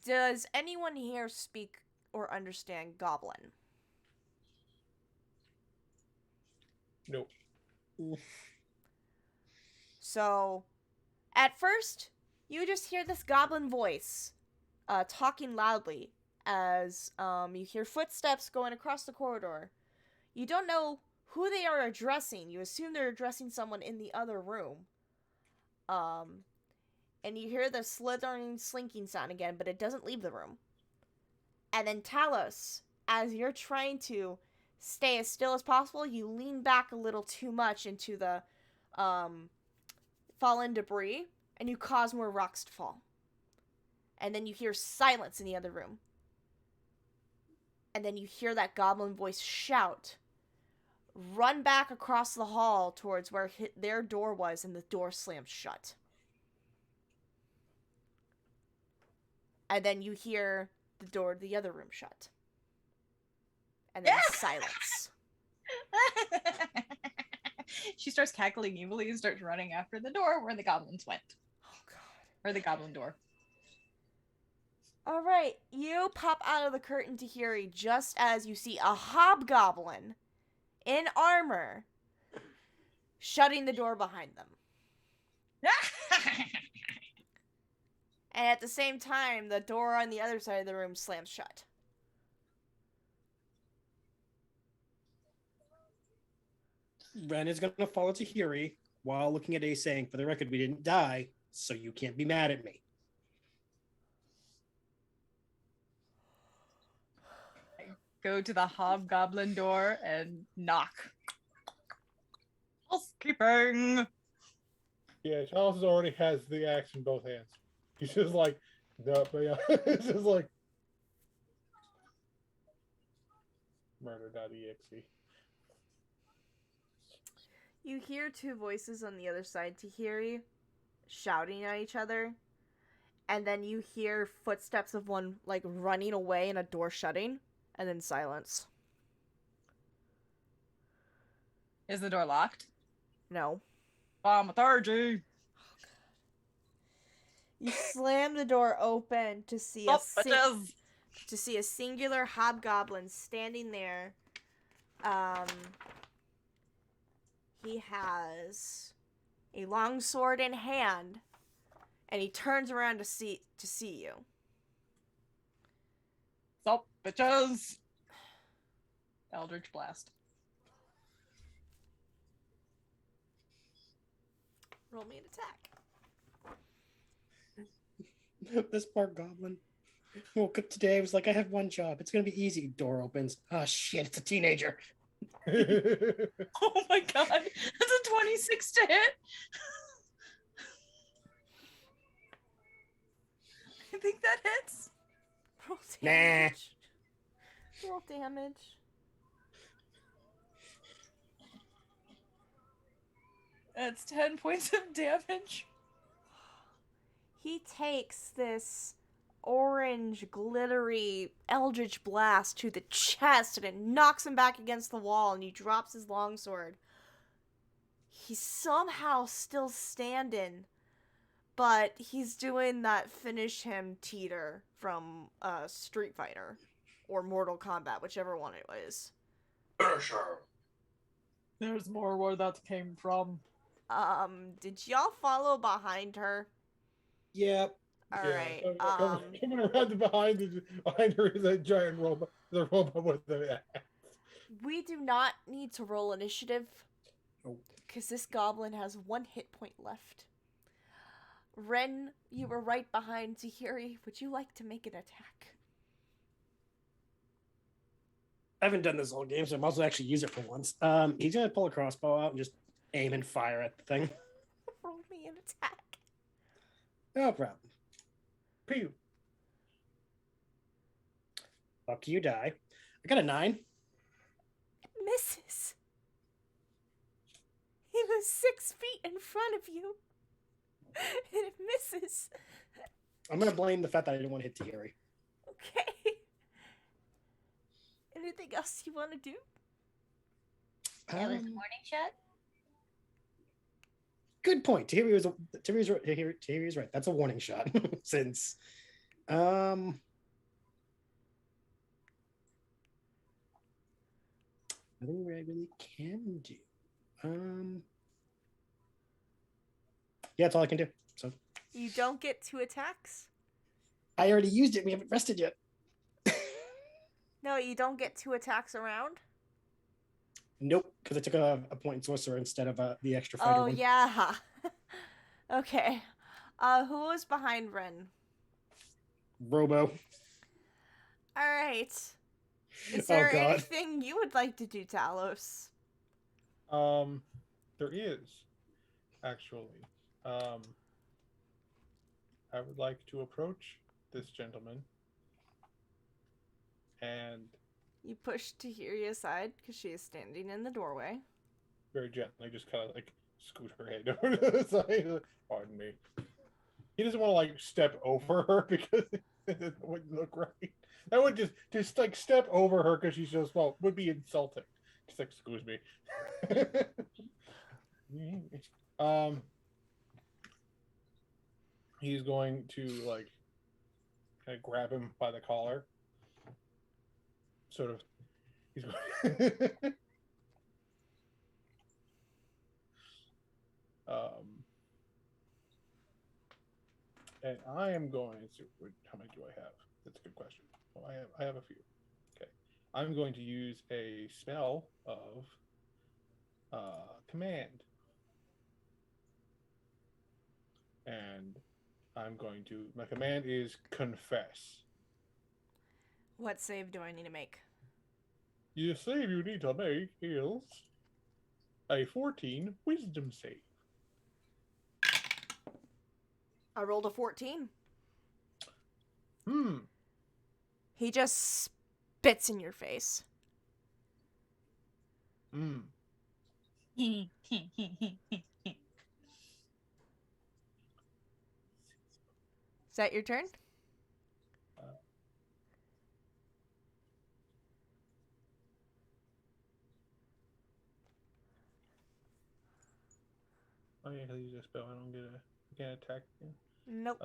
Does anyone here speak or understand Goblin? Nope. So, at first, you just hear this Goblin voice talking loudly as you hear footsteps going across the corridor. You don't know who they are addressing. You assume they're addressing someone in the other room. And you hear the slithering, slinking sound again, but it doesn't leave the room. And then Talos, as you're trying to stay as still as possible, you lean back a little too much into the fallen debris, and you cause more rocks to fall. And then you hear silence in the other room. And then you hear that goblin voice shout, run back across the hall towards where their door was, and the door slams shut. And then you hear the door to the other room shut. And then silence. She starts cackling evilly and starts running after the door where the goblins went. Oh, God. Or the goblin door. All right, you pop out of the curtain, Tahiri, just as you see a hobgoblin in armor shutting the door behind them. And at the same time, the door on the other side of the room slams shut. Ren is going to follow Tahiri while looking at Ace, saying, for the record, we didn't die, so you can't be mad at me. Go to the hobgoblin door and knock. Housekeeping. Yeah, Charles already has the axe in both hands. He's just like, no, but yeah, it's just like, Murder.exe. You hear two voices on the other side, Tahiri, shouting at each other. And then you hear footsteps of one, like, running away and a door shutting. And then silence. Is the door locked? No. Thaumaturgy. You slam the door open to see Oh, bitches. to see a singular hobgoblin standing there. He has a long sword in hand, and he turns around to see you. Sup, bitches. Eldritch Blast. Roll me an attack. This poor goblin woke up today. Was like, I have one job. It's gonna be easy. Door opens. Oh shit! It's a teenager. Oh my god. That's a 26 to hit. I think that hits. Roll Nah. damage. Roll damage. That's 10 points of damage. He takes this orange, glittery eldritch blast to the chest, and it knocks him back against the wall, and he drops his longsword. He's somehow still standing, but he's doing that finish him teeter from Street Fighter or Mortal Kombat, whichever one it was. Sure. There's more where that came from. Did y'all follow behind her? Yep. Alright, Coming around behind her is that giant robot. The robot with the axe. we do not need to roll initiative, Oh. because this goblin has 1 hit point left. Ren, you were right behind Tahiri. Would you like to make an attack? I haven't done this whole game, so I might as well actually use it for once. He's gonna pull a crossbow out and just aim and fire at the thing. Roll me an attack. No problem. Pew. Fuck you, die. I got a 9. It misses. He was 6 feet in front of you. And it misses. I'm gonna blame the fact that I didn't want to hit Tahiri. Okay. Anything else you want to do? That was a warning shot. Good point. Tahiri's right. That's a warning shot. Since nothing I really can do. Yeah, that's all I can do. So You don't get 2 attacks? I already used it. We haven't rested yet. No, you don't get 2 attacks around? Nope, because I took a point sorcerer instead of the extra fighter Oh, one. yeah. Okay. Who was behind Ren? Robo. Alright. Is there God. anything you would like to do, Talos? There is actually. I would like to approach this gentleman and You push Tahiri aside because she is standing in the doorway. very gently just kind of like scoot her head over to the side. Pardon me. He doesn't want to like step over her because it wouldn't look right. That would just like step over her because she's just would be insulting. Just like, excuse me. He's going to like kind of grab him by the collar. Sort of. He's going. And I am going to. How many do I have? That's a good question. Well, I have a few. Okay, I'm going to use a spell of command, and I'm going to. My command is confess. What save do I need to make? The save you need to make is a 14 wisdom save. I rolled a 14. Hmm. He just spits in your face. Mm. Is that your turn? Oh yeah, he'll use a spell. I don't get a. I can't attack again. Nope.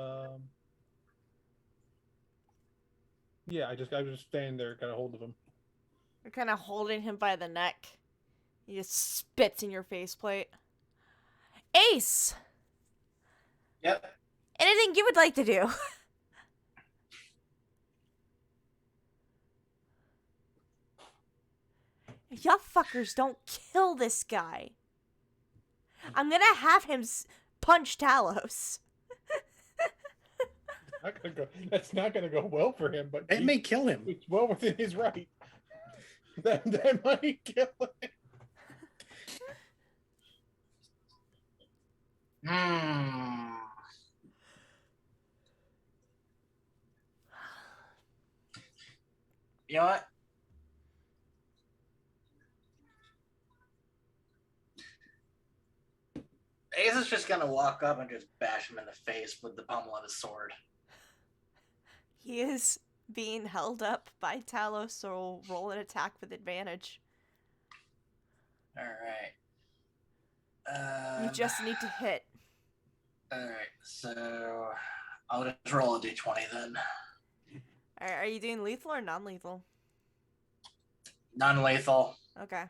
Yeah, I was just standing there, got a hold of him. You're kind of holding him by the neck. He just spits in your faceplate. Ace! Yep. Anything you would like to do? Y'all fuckers don't kill this guy. I'm gonna have him punch Talos. That's not gonna go well for him, but It may kill him. it's well within his right. That might kill him. You know what? Ace is just gonna walk up and just bash him in the face with the pommel of his sword. He is being held up by Talos, so roll an attack with advantage. Alright. You just need to hit. Alright, so I'll just roll a d20 then. Are you doing lethal or non-lethal? Non-lethal. Okay.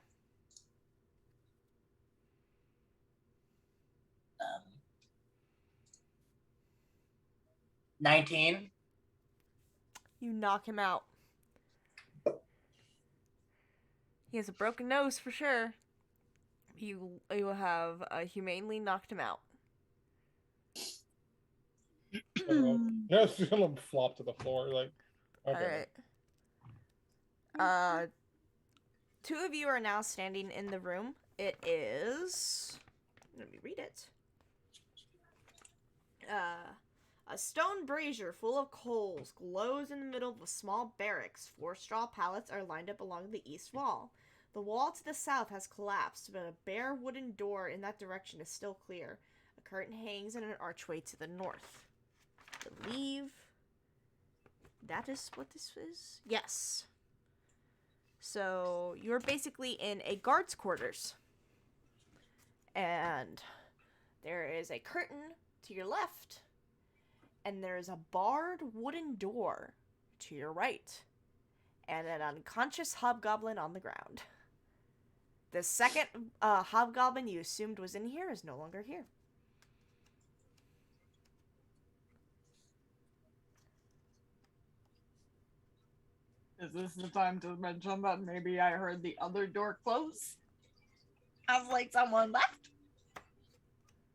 19. You knock him out. He has a broken nose for sure. You have humanely knocked him out. Just gonna flop to the floor, like. Okay. Alright. Two of you are now standing in the room. It is... Let me read it. A stone brazier full of coals glows in the middle of a small barracks. 4 straw pallets are lined up along the east wall. The wall to the south has collapsed, but a bare wooden door in that direction is still clear. A curtain hangs in an archway to the north. I believe that is what this is? Yes. So you're basically in a guard's quarters. And there is a curtain to your left. And there's a barred wooden door to your right. And an unconscious hobgoblin on the ground. The second hobgoblin you assumed was in here is no longer here. Is this the time to mention that maybe I heard the other door close? I was like, someone left?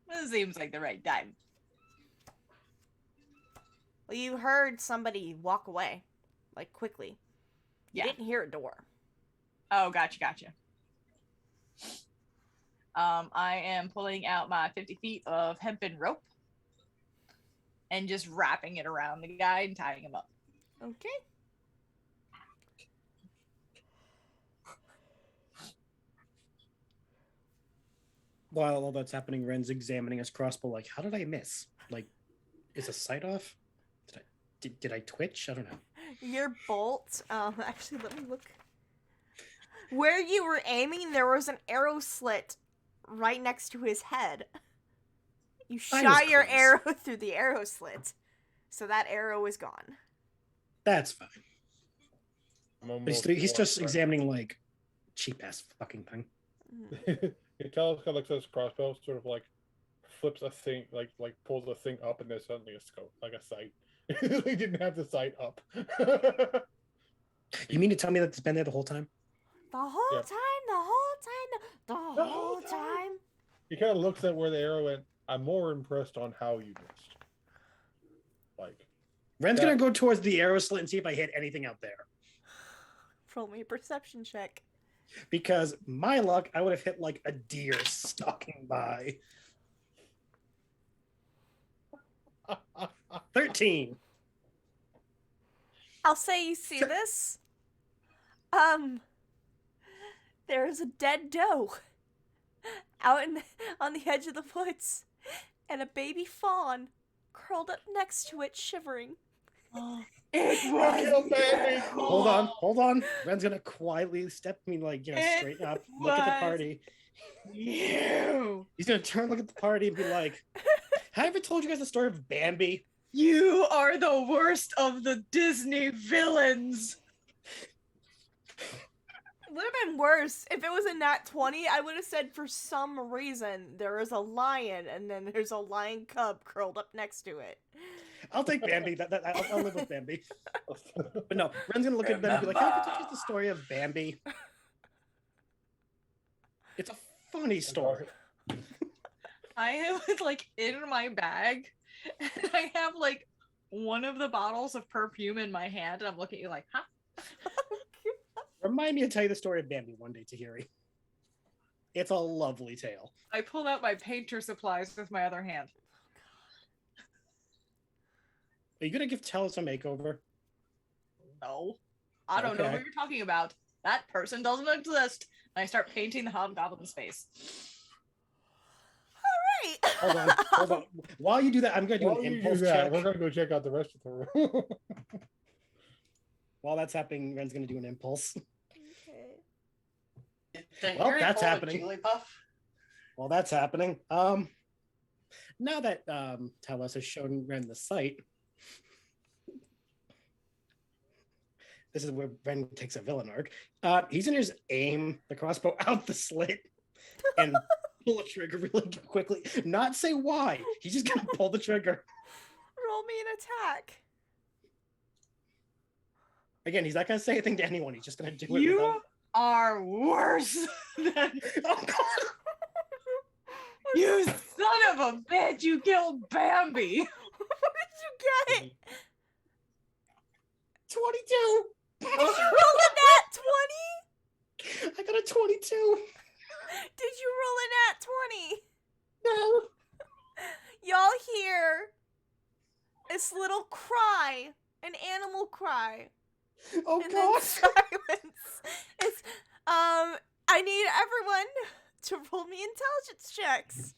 It seems like the right time. Well, you heard somebody walk away. Like, quickly. You didn't hear a door. Oh, gotcha. I am pulling out my 50 feet of hempen rope and just wrapping it around the guy and tying him up. Okay. While all that's happening, Ren's examining his crossbow like, how did I miss? Like, is a sight off? Did I twitch? I don't know. Your bolt, actually, let me look. Where you were aiming, there was an arrow slit right next to his head. You shot your arrow through the arrow slit. So that arrow is gone. That's fine. He's just examining, like, cheap-ass fucking thing. You tell us, looks at his crossbow, sort of like flips a thing, like pulls a thing up, and there's suddenly a scope, like a sight. He didn't have the sight up. You mean to tell me that it's been there the whole time? The whole time. He kind of looks at where the arrow went. I'm more impressed on how you missed. Like, Ren's gonna go towards the arrow slit and see if I hit anything out there. Roll me a perception check. Because my luck, I would have hit like a deer stalking by. 13. I'll say you see this. there is a dead doe out on the edge of the woods, and a baby fawn curled up next to it, shivering. It Kill Bambi. Hold on. Ren's gonna quietly step me, straighten up, look at the was- party. You. He's gonna turn, look at the party, and be like, "Have I ever told you guys the story of Bambi?" You are the worst of the Disney villains. It would have been worse if it was a nat 20. I would have said for some reason there is a lion and then there's a lion cub curled up next to it. I'll take Bambi. I'll live with Bambi. But no, Ren's gonna look at them and be like, "Have I ever told you the story of Bambi?" It's a funny story. I have in my bag, and I have one of the bottles of perfume in my hand, and I'm looking at you like, huh? Remind me to tell you the story of Bambi one day, Tahiri. It's a lovely tale. I pulled out my painter supplies with my other hand. Are you gonna give Talos a makeover? No. I don't know Okay. who you're talking about. That person doesn't exist. And I start painting the hobgoblin's face. Right. Hold on. While you do that, I'm gonna do While an you impulse do that, check. we're gonna go check out the rest of the room. While that's happening, Ren's gonna do an impulse. Okay. Did Well, Harry that's pull a happening. Jigglypuff? While that's happening, now that Talos has shown Ren the site, this is where Ren takes a villain arc. He's gonna just aim the crossbow out the slit and pull the trigger really quickly. Not say why. He's just gonna pull the trigger. Roll me an attack. Again, he's not gonna say anything to anyone. He's just gonna do it. You without... are worse than Oh, God. you son of a bitch. You killed Bambi. What did you get? 22. Did you roll a nat 20? I got a 22. Did you roll a nat 20? No. Y'all hear this little cry, an animal cry, Oh, and God. then silence. It's I need everyone to roll me intelligence checks.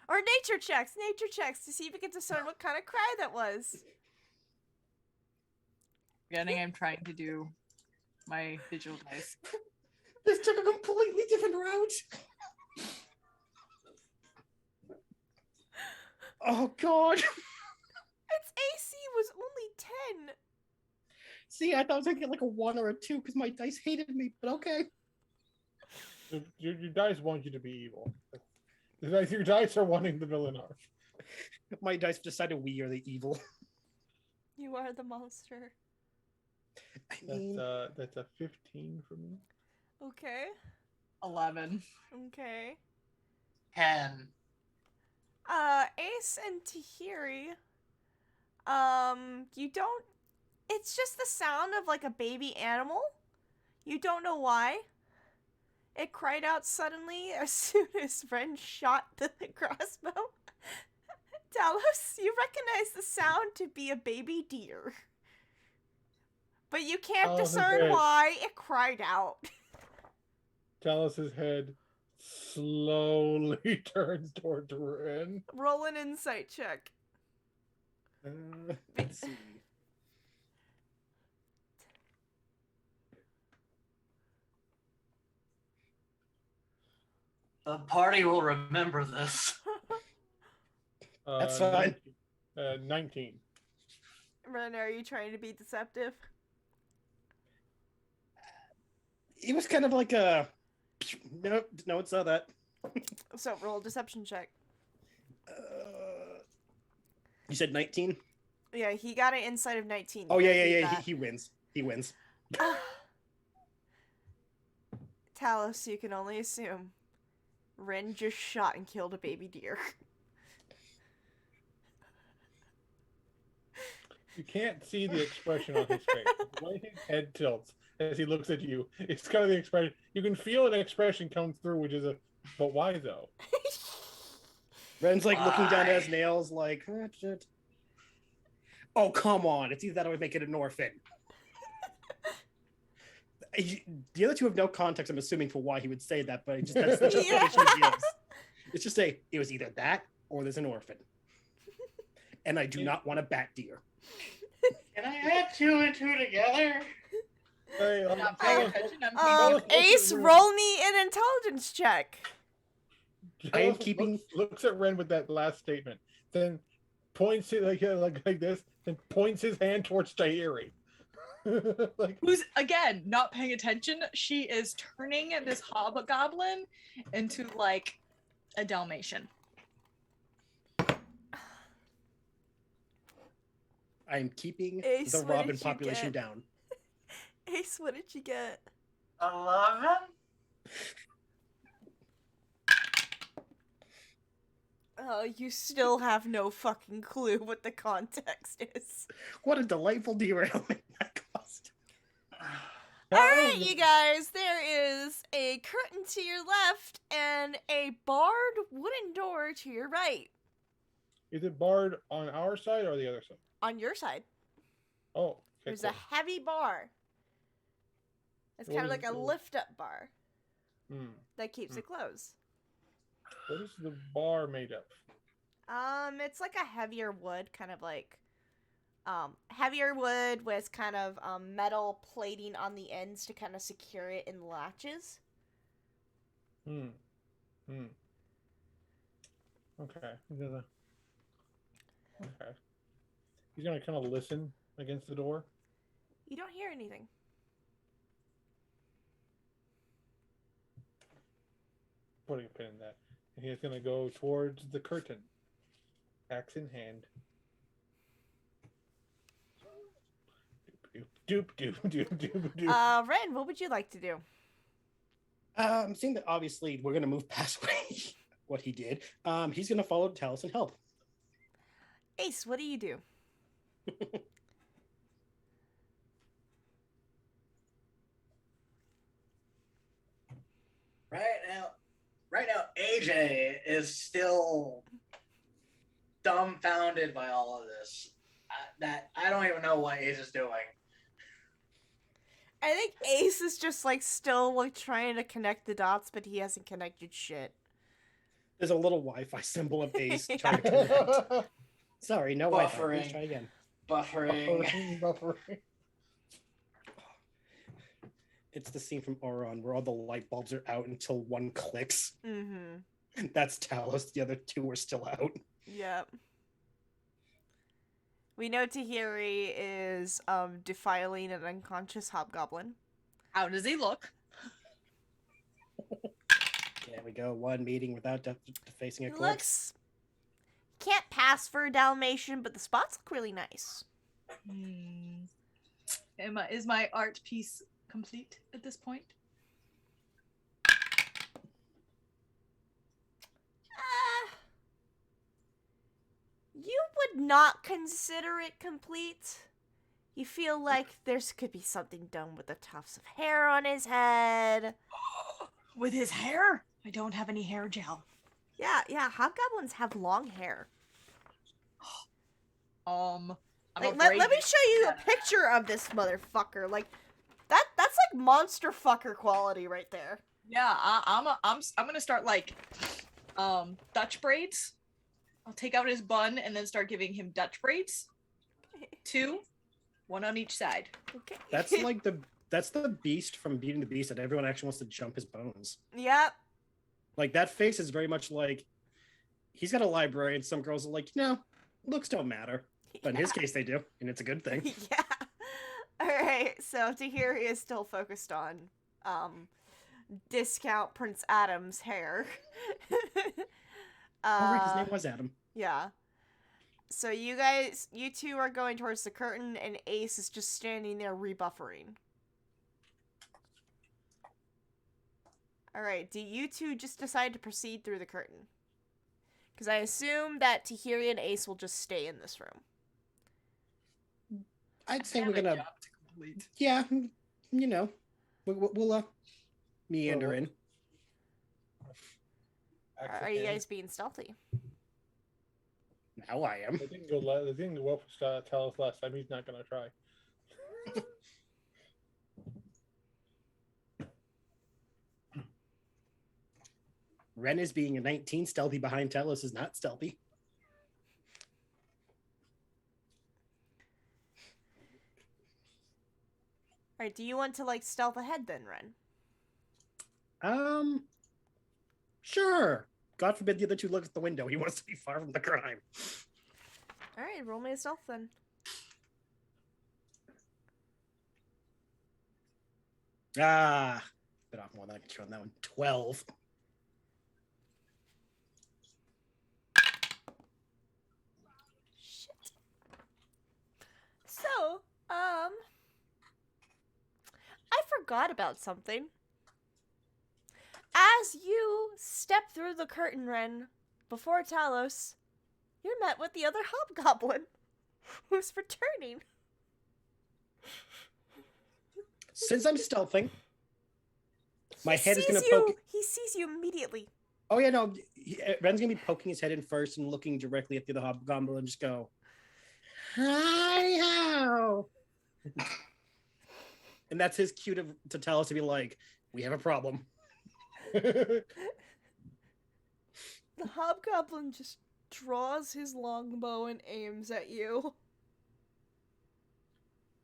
Or nature checks to see if we can discern what kind of cry that was. Beginning, I'm trying to do my digital dice. This took a completely different route. Oh, God. Its AC was only 10. See, I thought I was gonna get like a 1 or a 2 because my dice hated me, but okay. Your dice want you to be evil. Your dice are wanting the villain arc. My dice decided we are the evil. You are the monster. I mean, That's a 15 for me. Okay. 11. Okay. 10. Ace and Tahiri, you don't, it's just the sound of like a baby animal. You don't know why. It cried out suddenly as soon as Ren shot the crossbow. Talos, you recognize the sound to be a baby deer. But you can't discern okay. why it cried out. Talos' head slowly turns towards Ren. Roll an insight check. let's see. The party will remember this. That's fine. 19. Ren, are you trying to be deceptive? It was kind of like a. Nope, no, it's not that. So roll a deception check. You said 19? Yeah, he got an insight of 19. Oh, You yeah. beat that. He wins. He wins. Talos, you can only assume. Ren just shot and killed a baby deer. You can't see the expression on his face. The way his head tilts as he looks at you, it's kind of the expression. You can feel an expression come through, which is but why though? Ren's like looking down Why? at his nails, like, "Ah, shit." Oh, come on. It's either that or we make it an orphan. The other two have no context, I'm assuming, for why he would say that, but that's the Yeah. justification he gives. It's just say it was either that or there's an orphan. And I do not want a bat deer. Can I add 2 and 2 together? Hey, Not paying attention. I'm Look at Ace, Ren. roll me an intelligence check. I am Jealous keeping- looks at Ren with that last statement, then points it like this, then points his hand towards Tahiri. Like, who's again not paying attention. She is turning this hobgoblin into like a Dalmatian. I am keeping Ace, the what Robin did you population get? down. Ace, what did you get? 11? Oh, you still have no fucking clue what the context is. What a delightful derailment that caused. Alright, you guys, there is a curtain to your left and a barred wooden door to your right. is it barred on our side or the other side? On your side, Oh, okay, there's cool. a heavy bar. It's What kind of is like a the- lift-up bar Hmm. that keeps it closed. What is the bar made of? It's like a heavier wood, kind of like, heavier wood with kind of, metal plating on the ends to kind of secure it in latches. Hmm. Okay. Okay. He's gonna kind of listen against the door. You don't hear anything. Putting a pin in that. And he's gonna go towards the curtain. Axe in hand. Doop doop doop doop doop. Ren, what would you like to do? Seeing that obviously we're gonna move past what he did, he's gonna follow Talus and help. Ace, what do you do? Right now, AJ is still dumbfounded by all of this. That I don't even know what Ace is doing. I think Ace is just like still like trying to connect the dots, but he hasn't connected shit. There's a little Wi-Fi symbol of Ace Yeah. trying to connect. Sorry, no Wi-Fi. Buffering. Please try again. Buffering. Buffering. It's the scene from Auron where all the light bulbs are out until one clicks. Mm-hmm. That's Talus. The other two are still out. Yep. We know Tahiri is defiling an unconscious hobgoblin. How does he look? There we go. One meeting without defacing a He corpse. looks can't pass for a Dalmatian, but the spots look really nice. Is my art piece complete at this point? You would not consider it complete. You feel like there's could be something done with the tufts of hair on his head. With his hair? I don't have any hair gel. Yeah, hobgoblins have long hair. I'm Like, afraid let me that- show you a picture of this motherfucker. Like, that's like monster fucker quality right there. Yeah, I'm gonna start like Dutch braids. I'll take out his bun and then start giving him Dutch braids. 2, 1 on each side. Okay. That's like that's the beast from Beauty and the Beast that everyone actually wants to jump his bones. Yep. Like that face is very much like he's got a library and some girls are like, no, looks don't matter. But in his case they do, and it's a good thing. Yeah. Alright, so Tahiri is still focused on discount Prince Adam's hair. Oh, right, his name was Adam. Yeah. So you two are going towards the curtain, and Ace is just standing there rebuffering. Alright, do you two just decide to proceed through the curtain? Because I assume that Tahiri and Ace will just stay in this room. I'd say I we're have a gonna, job to complete. yeah, you know, we'll meander in. Axe Are in you hand. guys being stealthy? Now I am. They didn't go. They didn't go up tell us last time. He's not gonna try. Ren is being a 19 stealthy behind Talos is not stealthy. All right, do you want to like stealth ahead then, Ren? Sure. God forbid the other two look at the window. He wants to be far from the crime. All right, roll me a stealth then. Ah, bit off more than I could show on that one. 12. Shit. So, I forgot about something. As you step through the curtain, Ren, before Talos, you're met with the other hobgoblin, who's returning. Since I'm stealthing, my He head is sees going to you. poke. He sees you immediately. Oh, yeah, no. Ren's going to be poking his head in first and looking directly at the other hobgoblin and just go, hi, how? And that's his cue to tell us to be like, we have a problem. The hobgoblin just draws his longbow and aims at you.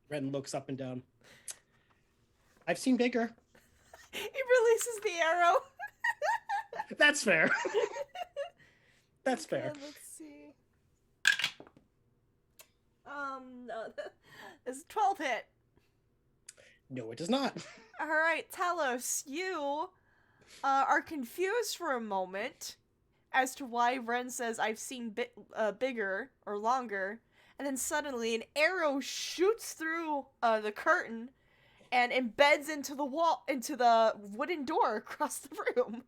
Ren looks up and down. I've seen bigger. He releases the arrow. That's fair. That's Okay, fair. let's see. No, it's 12 hit. No, it does not. All right, Talos, you are confused for a moment as to why Ren says I've seen bigger or longer, and then suddenly an arrow shoots through the curtain and embeds into the wall, into the wooden door across the room.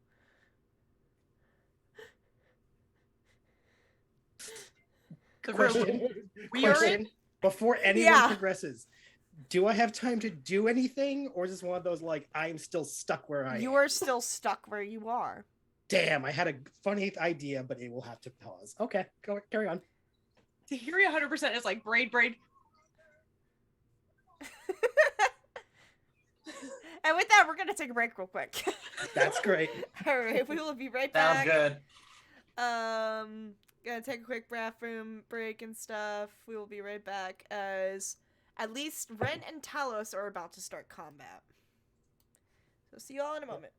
The Question. room we are in. Question. Before anyone Yeah. progresses, do I have time to do anything, or is this one of those like I'm still stuck where I You am? are still stuck where you are. Damn, I had a funny idea, but it will have to pause. Okay, carry on. Tahiri 100% is like braid. And with that, we're gonna take a break real quick. That's great. All right, we will be right Sounds back. good. Gonna take a quick bathroom break and stuff. We will be right back as at least Ren and Talos are about to start combat. So see you all in a moment.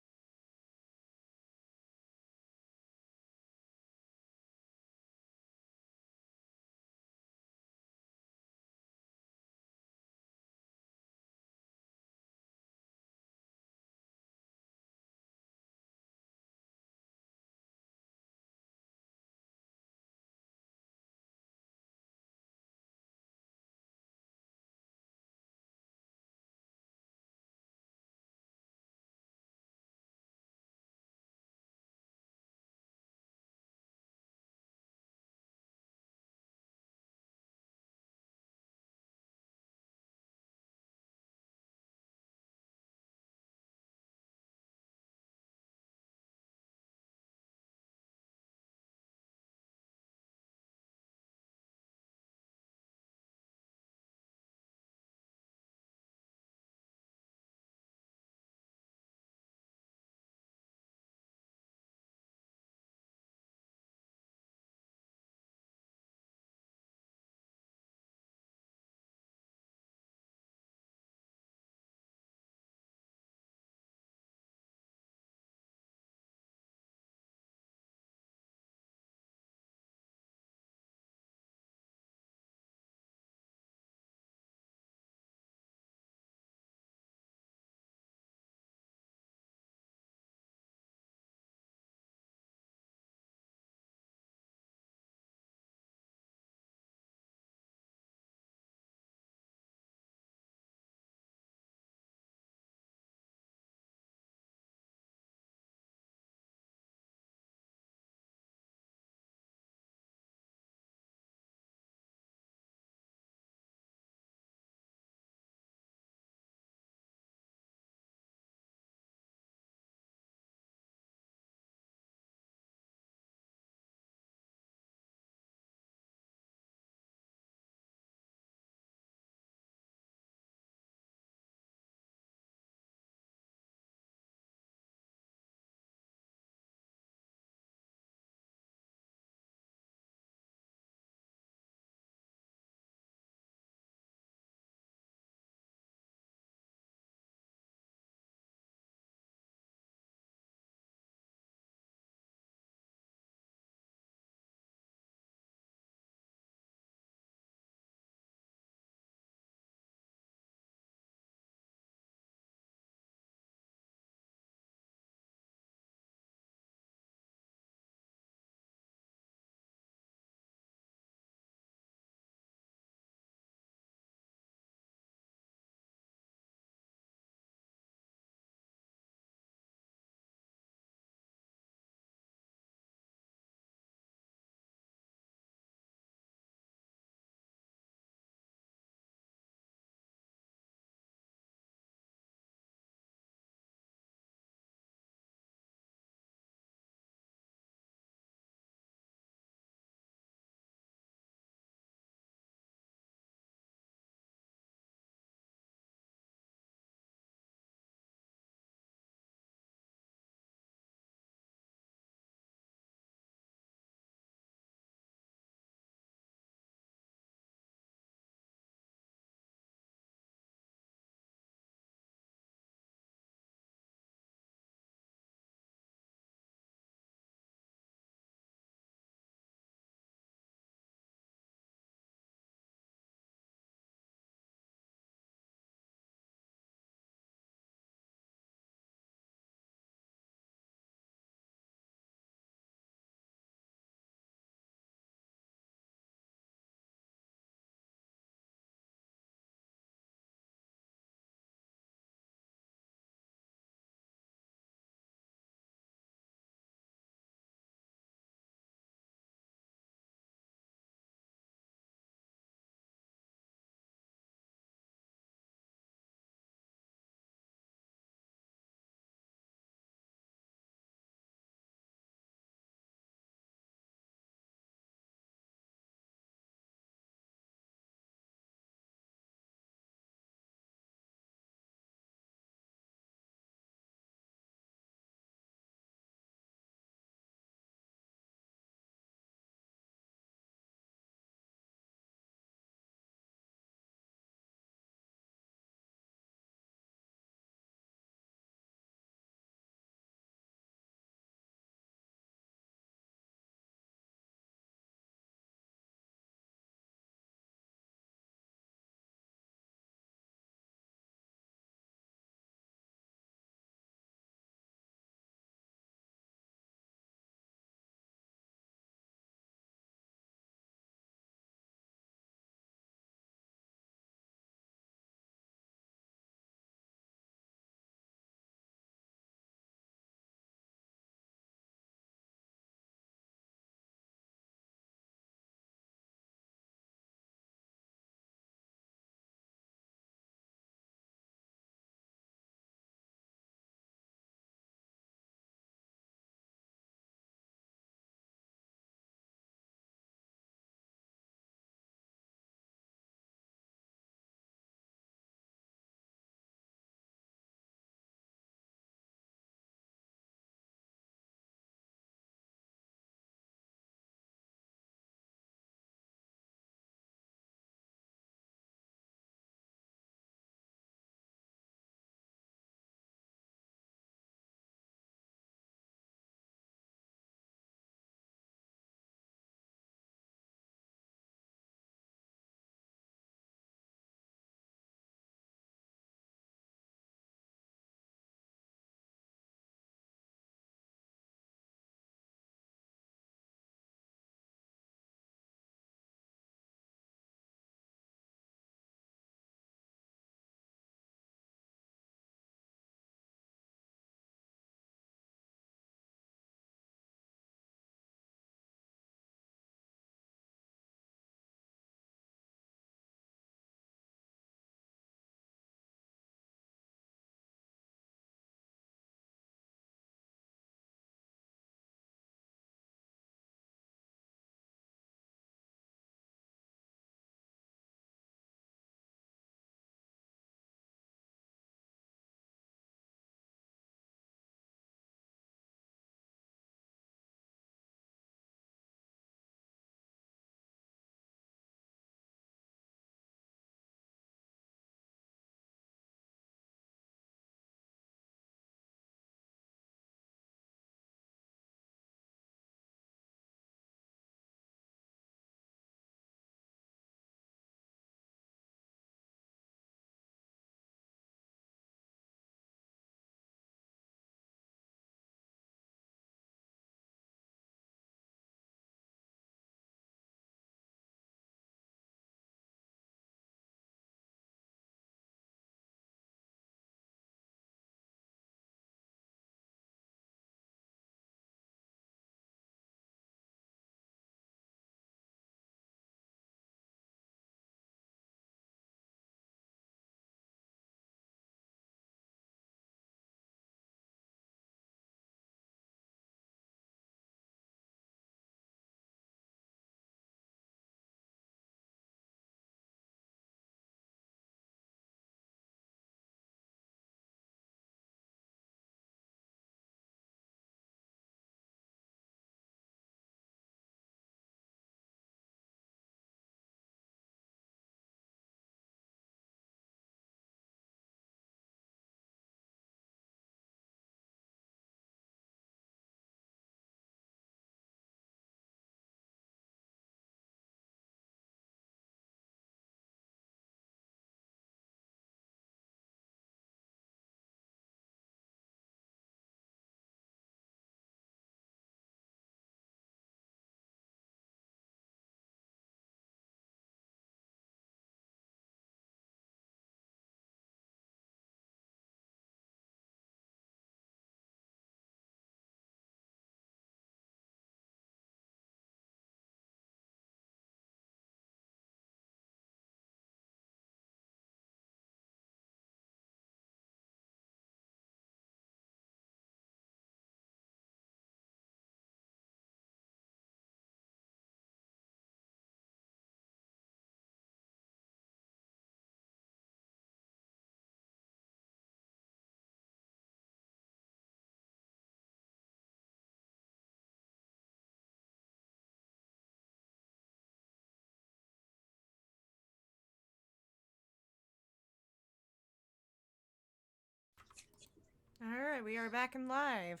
Alright, we are back in live.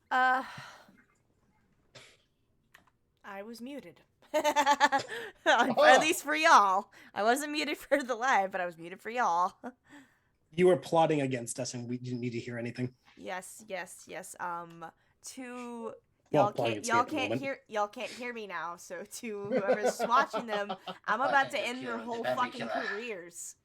I was muted. At least for y'all. I wasn't muted for the live, but I was muted for y'all. You were plotting against us, and we didn't need to hear anything. Yes. To Well, plotting against me at the moment. y'all can't hear me now, so to whoever's watching them, I'm about to end their whole fucking careers.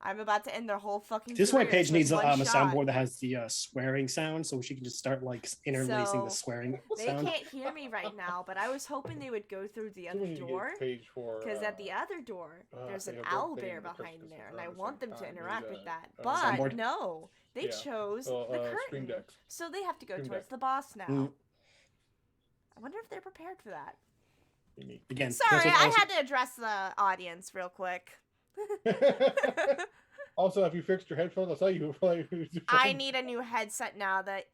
I'm about to end their whole fucking This is why Paige needs a one shot. soundboard that has the swearing sound, so she can just start like interlacing the So, swearing They sound. can't hear me right now, but I was hoping they would go through the other door. Because at the other door, there's an owl bear behind there, and I want them to interact with that. But soundboard? no, they chose the curtain. So they have to go towards the boss now. I wonder if they're prepared for that. Again, Sorry, I had to address the audience real quick. Also, if you fixed your headphones, I'll tell you. I need a new headset now. The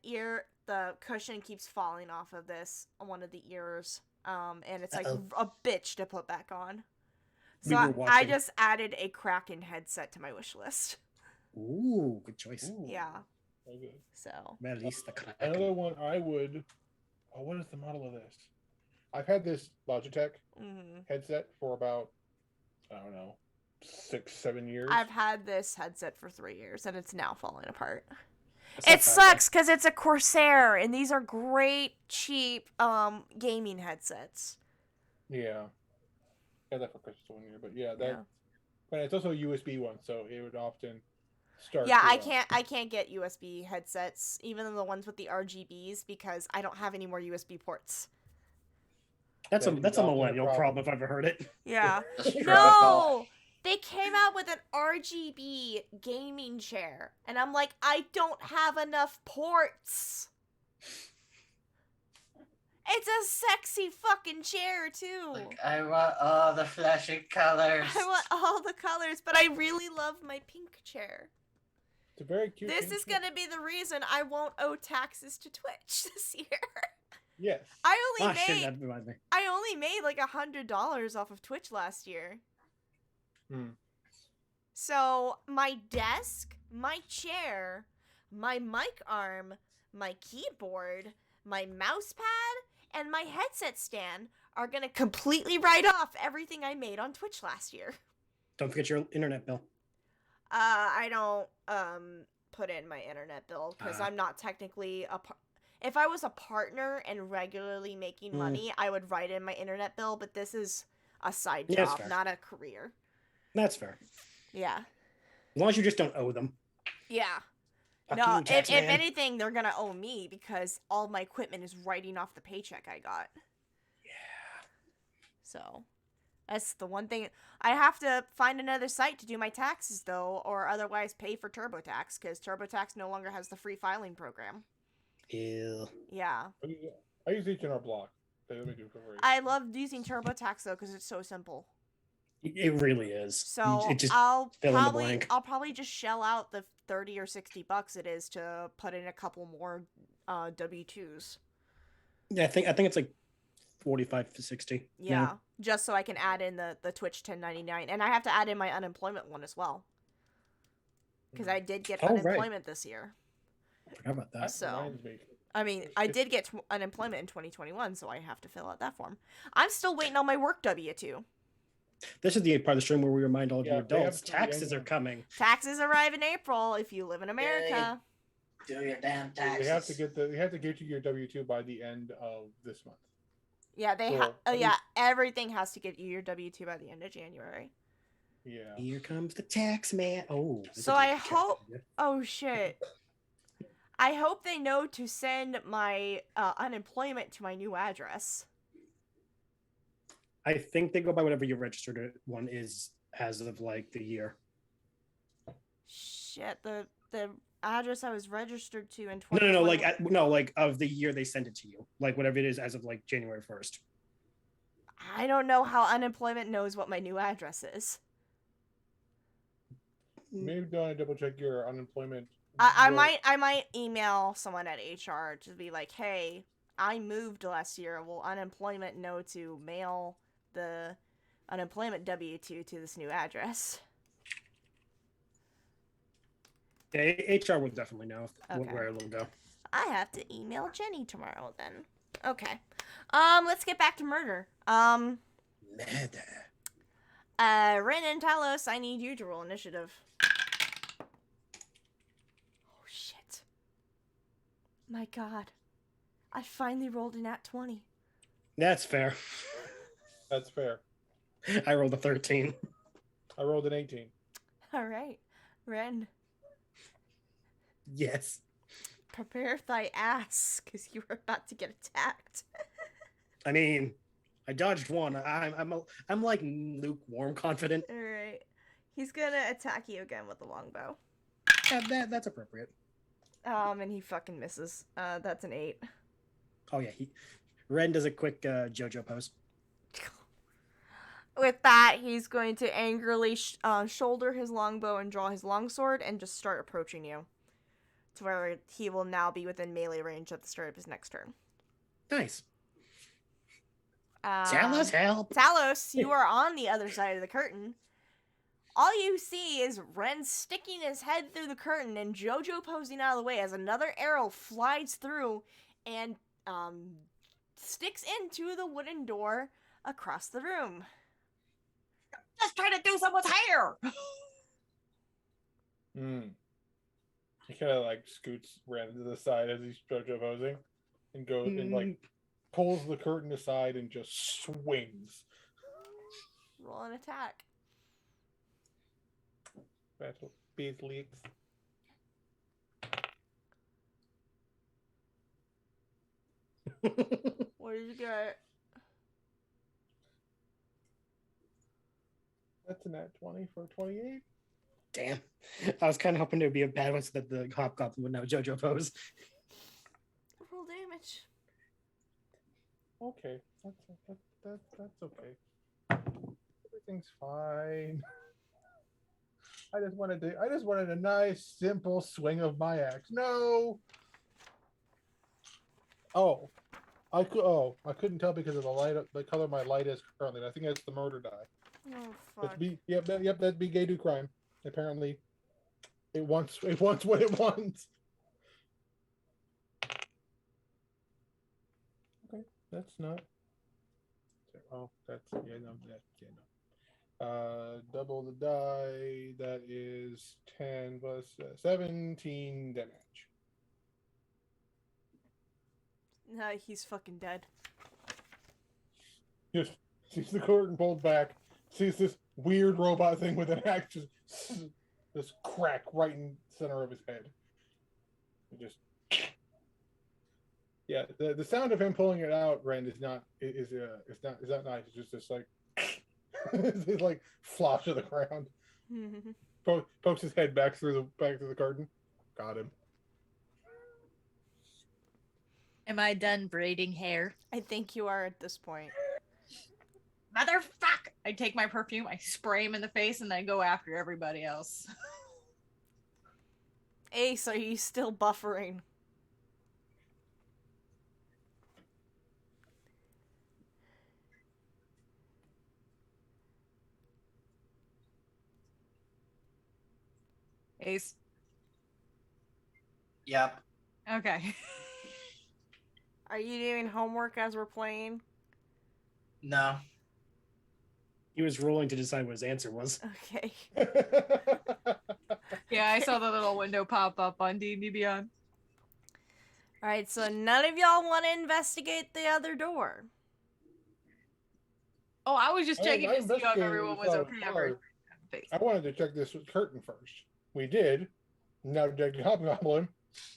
cushion keeps falling off of one of the ears. And it's like a bitch to put back on. So I just added a Kraken headset to my wish list. Ooh, good choice. Ooh. Yeah. Okay. So. At least the Kraken. Another one I would. Oh, what is the model of this? I've had this Logitech headset for about, I don't know, 6-7 years. I've had this headset for 3 years, and it's now falling apart. That's not It bad, sucks because it's a Corsair, and these are great, cheap gaming headsets. Yeah. I had that for Christmas 1 year, but yeah, that. But it's also a USB one, so it would often start. Yeah, I can't get USB headsets, even the ones with the RGBs, because I don't have any more USB ports. That's a millennial problem if I've ever heard it. Yeah. That's true. No! They came out with an RGB gaming chair, and I'm like, I don't have enough ports. It's a sexy fucking chair, too. Like, I want all the flashing colors. I want all the colors, but I really love my pink chair. It's a very cute. This is gonna be the reason I won't owe taxes to Twitch this year. Yes. I only made like $100 off of Twitch last year. So my desk, my chair, my mic arm, my keyboard, my mouse pad, and my headset stand are gonna completely write off everything I made on Twitch last year. Don't forget your internet bill. I don't put in my internet bill because I'm not technically if I was a partner and regularly making money, I would write in my internet bill, but this is a side job, not a career. That's fair. Yeah. As long as you just don't owe them. Yeah. No, if anything, they're gonna owe me because all my equipment is writing off the paycheck I got. Yeah. So, that's the one thing. I have to find another site to do my taxes, though, or otherwise pay for TurboTax, because TurboTax no longer has the free filing program. Ew. Yeah. I use H&R Block. They let me do it for free. I love using TurboTax, though, because it's so simple. It really is. So I'll probably just shell out the $30 or $60 it is to put in a couple more W-2s. Yeah, I think it's like 45 to 60. Yeah, just so I can add in the Twitch 1099, and I have to add in my unemployment one as well, because I did get unemployment this year. I forgot about that. So, I mean, I did get unemployment in 2021, so I have to fill out that form. I'm still waiting on my work W-2. This is the part of the stream where we remind all of you adults, taxes are coming. Taxes arrive in April if you live in America. Do your damn taxes. They have to get you your W-2 by the end of this month. Yeah, everything has to get you your W-2 by the end of January. Yeah. Here comes the tax man. Oh. So I hope. Oh shit. I hope they know to send my unemployment to my new address. I think they go by whatever your registered one is as of like the year. Shit, the address I was registered to in 2020. No, like of the year they send it to you, like whatever it is as of like January 1st. I don't know how unemployment knows what my new address is. Maybe do I double check your unemployment? I might email someone at HR to be like, hey, I moved last year. Will unemployment know to mail the unemployment W-2 to this new address? Yeah, HR would definitely know Okay. where it'll go. I have to email Jenny tomorrow then. Okay. Let's get back to murder. Murder. Rin and Talos, I need you to roll initiative. Oh shit. My god. I finally rolled a nat 20. That's fair. That's fair. I rolled a 13. I rolled an 18. Alright. Ren, Yes. prepare thy ass, because you are about to get attacked. I mean, I dodged one. I'm like lukewarm confident. Alright. He's gonna attack you again with the longbow. That's appropriate. And he fucking misses. That's an 8. Oh yeah, Ren does a quick JoJo pose. With that, he's going to angrily shoulder his longbow and draw his longsword and just start approaching you. To where he will now be within melee range at the start of his next turn. Nice. Talos, help! Talos, you are on the other side of the curtain. All you see is Ren sticking his head through the curtain and Jojo posing out of the way as another arrow flies through and sticks into the wooden door across the room. Just trying to do someone's hair. He kind of like scoots Ren to the side as he's JoJo posing, and goes and like pulls the curtain aside and just swings. Roll an attack. Battle Beasley. What did you get? That's a nat 20 for 28. Damn. I was kind of hoping it would be a bad one so that the hobgoblin would know JoJo pose. Roll damage. Okay, that's okay. Everything's fine. I just wanted a nice, simple swing of my axe. No. Oh, I couldn't tell because of the color my light is currently. I think that's the murder die. Oh fuck. That'd be gay do crime. Apparently, it wants what it wants. Okay, that's not. Oh, that's yeah no. Double the die. That is 10 plus 17 damage. No, he's fucking dead. Just sees the curtain pulled back. Sees this weird robot thing with an axe just crack right in the center of his head. It just yeah. The sound of him pulling it out, Ren, is not nice. It's just like it's like flops to the ground. Pokes his head back through the curtain. Got him. Am I done braiding hair? I think you are at this point. Motherfuck! I take my perfume, I spray him in the face, and then I go after everybody else. Ace, are you still buffering? Ace. Yep. Okay. Are you doing homework as we're playing? No. He was rolling to decide what his answer was. Okay. Yeah, I saw the little window pop up on D&D Beyond. Alright, so none of y'all want to investigate the other door. Oh, I was just checking to see if investigated everyone was this okay. outside. I wanted to check this curtain first. We did. Now to check the hobgoblin.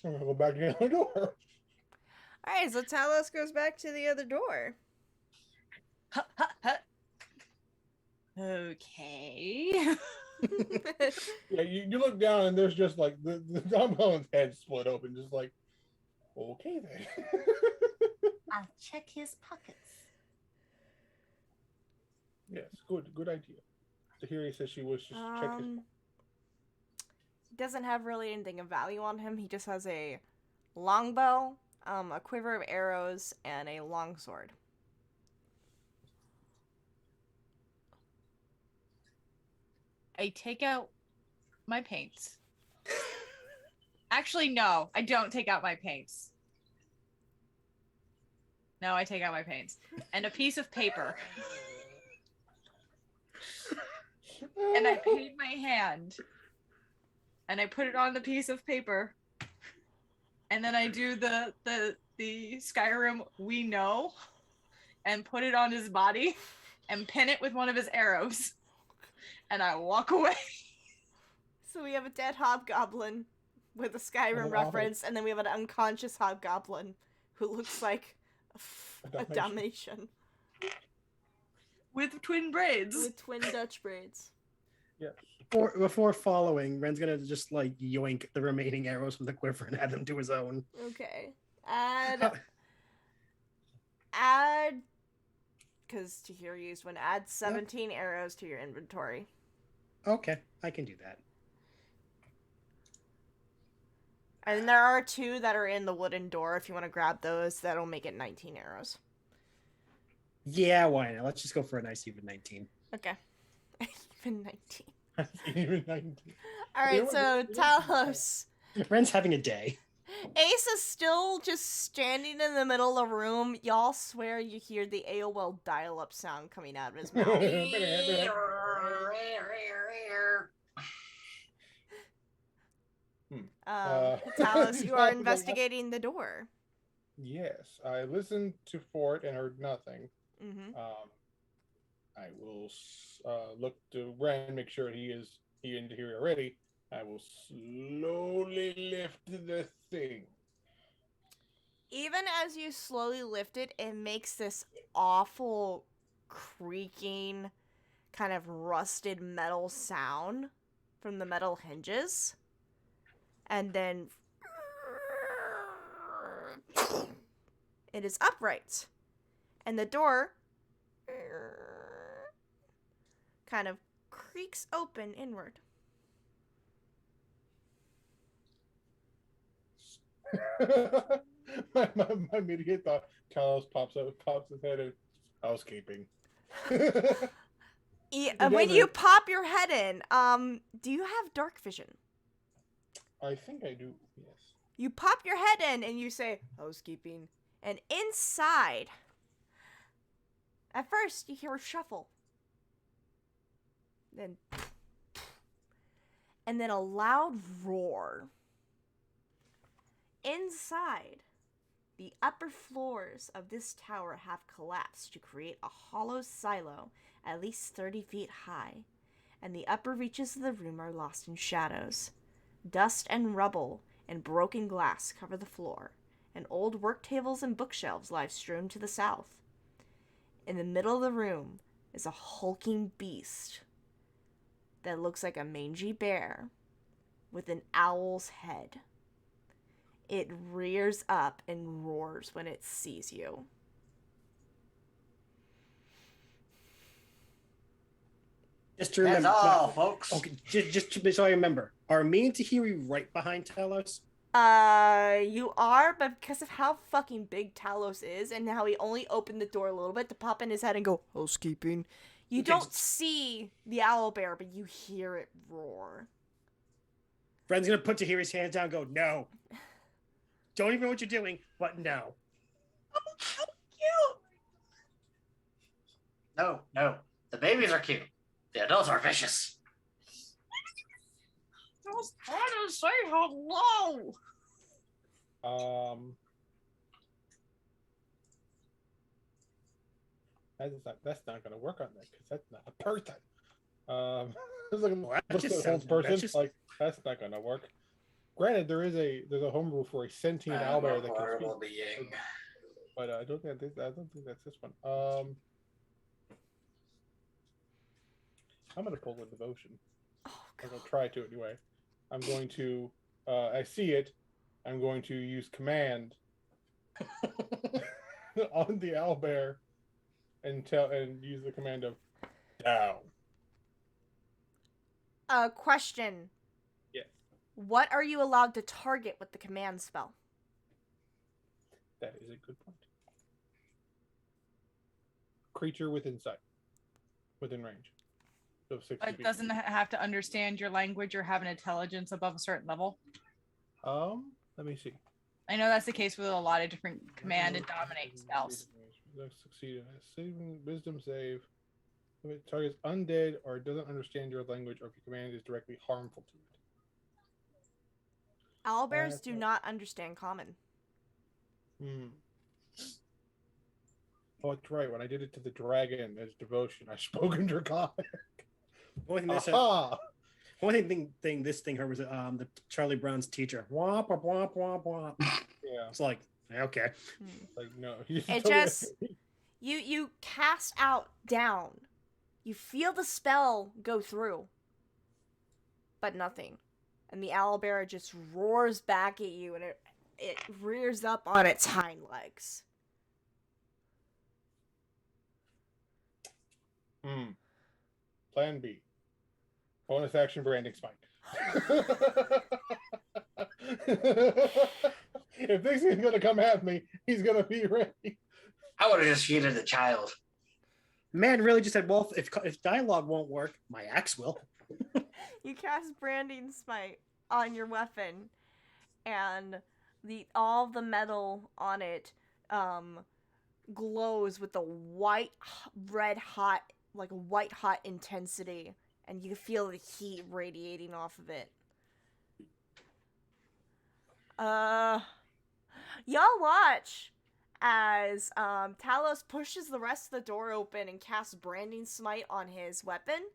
I'm gonna go back to the other door. Alright, so Talos goes back to the other door. Okay. Yeah, you look down and there's just like the hobgoblin's head split open, just like, okay then. I'll check his pockets. Yes, good idea. Tahiri says she wishes to check his. He doesn't have really anything of value on him. He just has a longbow, a quiver of arrows, and a longsword. I take out my paints. Actually, no, I don't take out my paints. No, I take out my paints. And a piece of paper. And I paint my hand. And I put it on the piece of paper. And then I do the Skyrim we know and put it on his body and pin it with one of his arrows. And I walk away. So we have a dead hobgoblin with a Skyrim Wow. reference, and then we have an unconscious hobgoblin who looks like a Dalmatian. With twin braids. With twin Dutch braids. Yeah. Before following, Ren's gonna just like yoink the remaining arrows from the quiver and add them to his own. Okay. Add, because Tahir used one, add 17 arrows to your inventory. Okay, I can do that. And there are 2 that are in the wooden door. If you want to grab those, that'll make it 19 arrows. Yeah, why not? Let's just go for a nice even 19. Okay. Even 19. Even 19. Alright, so Talos. Ren's having a day. Ace is still just standing in the middle of the room. Y'all swear you hear the AOL dial-up sound coming out of his mouth. Talos, you are investigating the door. Yes, I listened for it and heard nothing. Mm-hmm. I will look to Ren, make sure he in here already. I will slowly lift the thing. Even as you slowly lift it, it makes this awful creaking, kind of rusted metal sound from the metal hinges. And then it is upright. And the door kind of creaks open inward. my immediate thought, Talos pops his head in. Housekeeping. Yeah, when you pop your head in, do you have dark vision? I think I do, yes. You pop your head in and you say, housekeeping. And inside, at first you hear a shuffle. And then a loud roar. Inside, the upper floors of this tower have collapsed to create a hollow silo at least 30 feet high, and the upper reaches of the room are lost in shadows. Dust and rubble and broken glass cover the floor, and old work tables and bookshelves lie strewn to the south. In the middle of the room is a hulking beast that looks like a mangy bear with an owl's head. It rears up and roars when it sees you. Just to remember. That's all, folks. Okay, just so I remember. Are me and Tahiri right behind Talos? You are, but because of how fucking big Talos is and how he only opened the door a little bit to pop in his head and go, housekeeping, you don't see the owlbear, but you hear it roar. Friend's gonna put Tahiri's hands down and go, no. Don't even know what you're doing, but no. Oh, how cute! No. The babies are cute. The adults are vicious. Just trying to say hello! That's not gonna work on that because that's not a person. It's like Well, that what's just the whole sounds- person? that's just- Like that's not gonna work. Granted, there's a homebrew for a sentient I'm owlbear a that can horrible speak, being. but I don't think that's this one. I'm gonna pull the devotion. Oh, I'm gonna try to anyway. I'm going to. I see it. I'm going to use command on the owlbear and use the command of down. Question. Yes. What are you allowed to target with the command spell? That is a good point. Creature within sight, within range. So 60 But feet. doesn't have to understand your language or have an intelligence above a certain level. Let me see. I know that's the case with a lot of different command and dominate spells. Succeed in a saving wisdom save. If it targets undead or doesn't understand your language, or if your command is directly harmful to it. Owlbears do not understand common. Oh, that's right. When I did it to the dragon as devotion, I spoke in Draconic. Aha! Only thing this thing heard was the Charlie Brown's teacher. Womp womp womp womp womp. Yeah. It's like, okay. Like, no. It just you cast out down. You feel the spell go through. But nothing. And the owlbear just roars back at you and it rears up on its hind legs. Plan B. Bonus action branding spike. If this is gonna come at me, he's gonna be ready. I would have just heated the child. Man really just said, well, if dialogue won't work, my axe will. You cast Branding Smite on your weapon, and all the metal on it glows with a white hot intensity, and you feel the heat radiating off of it. Y'all watch as Talos pushes the rest of the door open and casts Branding Smite on his weapon.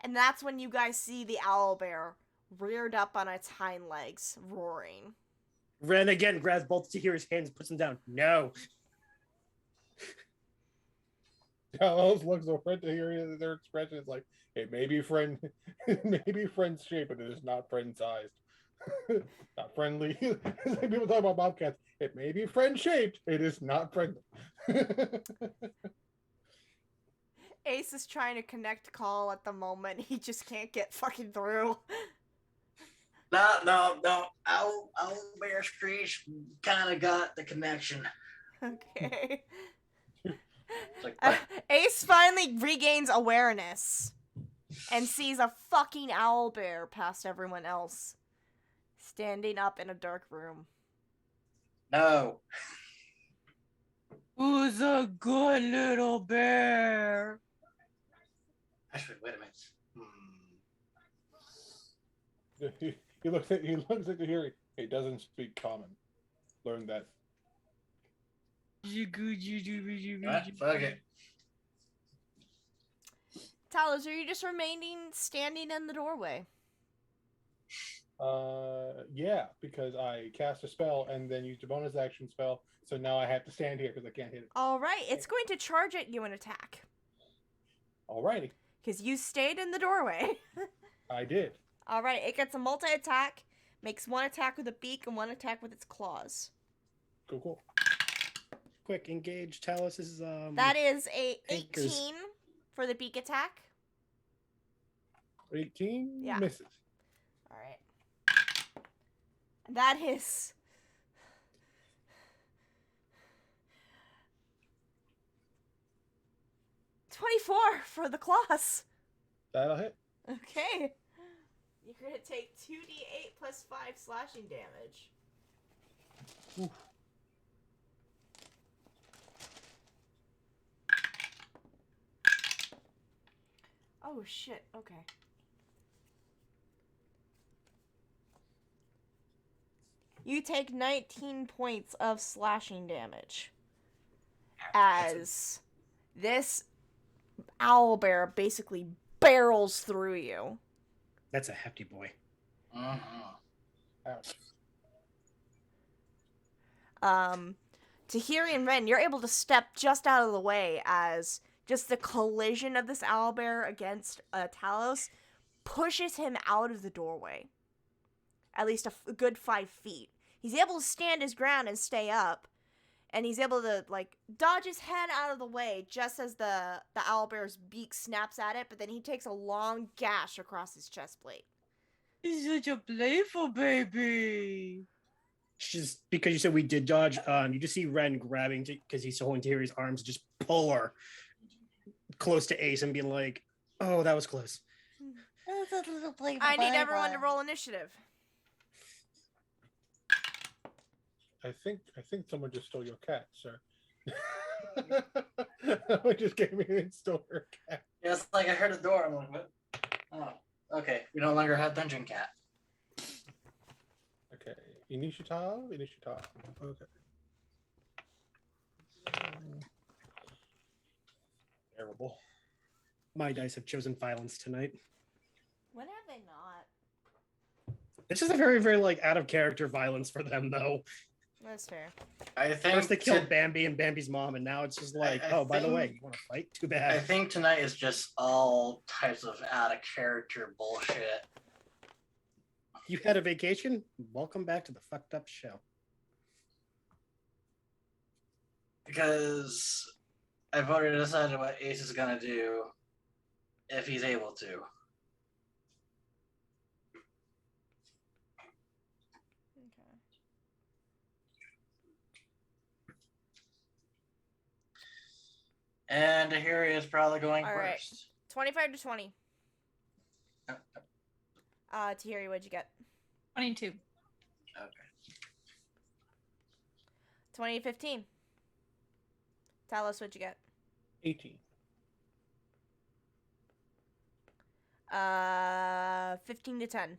And that's when you guys see the owlbear reared up on its hind legs, roaring. Ren again grabs both Tahiri's hands and puts them down. No. Talos looks over to hear their expression. It's like, it may be friend shape, but it is not friend sized. Not friendly. Like people talk about bobcats. It may be friend shaped. It is not friendly. Ace is trying to connect call at the moment. He just can't get fucking through. No. Owlbear Screech kind of got the connection. Okay. Like, Ace finally regains awareness and sees a fucking owlbear past everyone else, standing up in a dark room. no. Who's a good little bear? Actually, wait a minute. He looks at the hearing. He doesn't speak common. Learn that. Fuck it. Talos, are you just remaining standing in the doorway? Yeah, because I cast a spell and then used a bonus action spell, so now I have to stand here because I can't hit it. Alright, it's going to charge at you and attack. Alrighty. Because you stayed in the doorway. I did. Alright, it gets a multi-attack, makes one attack with a beak and one attack with its claws. Cool. Quick, engage Talos is That is a 18 Anchors. for the beak attack. 18 Yeah. misses. Alright. That is... $24 for the claws. That'll hit. Okay. You're gonna take 2d8 plus 5 slashing damage. Oof. Oh shit, okay. You take 19 points of slashing damage. As this owlbear basically barrels through you. That's a hefty boy. Ouch. Tahiri and Ren, you're able to step just out of the way as just the collision of this owlbear against Talos pushes him out of the doorway. At least a good 5 feet. He's able to stand his ground and stay up. And he's able to, like, dodge his head out of the way just as the owlbear's beak snaps at it, but then he takes a long gash across his chest plate. He's such a playful baby. Just because you said we did dodge, you just see Ren grabbing because he's holding Tahiri's arms, just pull her close to Ace and being like, "Oh, that was close." That's a little playful I need baby. everyone to roll initiative. I think someone just stole your cat, sir. Someone just came in and stole her cat. Yeah, it's like I heard a door. I'm like, what? Oh, okay. We no longer have Dungeon Cat. Okay. Initiative? Okay. Terrible. My dice have chosen violence tonight. When have they not? This is a very, very like out of character violence for them, though. That's fair. I think First they killed Bambi and Bambi's mom, and now it's just like, I oh, by the think- way, you want to fight? Too I bad. think tonight is just all types of out of character bullshit. You had a vacation? Welcome back to the fucked up show. Because I've already decided what Ace is gonna do if he's able to. Okay. And Tahiri is probably going All right. first. 25 to 20. Oh, Tahiri, what'd you get? 22. okay. 20 to 15. Talos, what'd you get? 18. 15 to 10.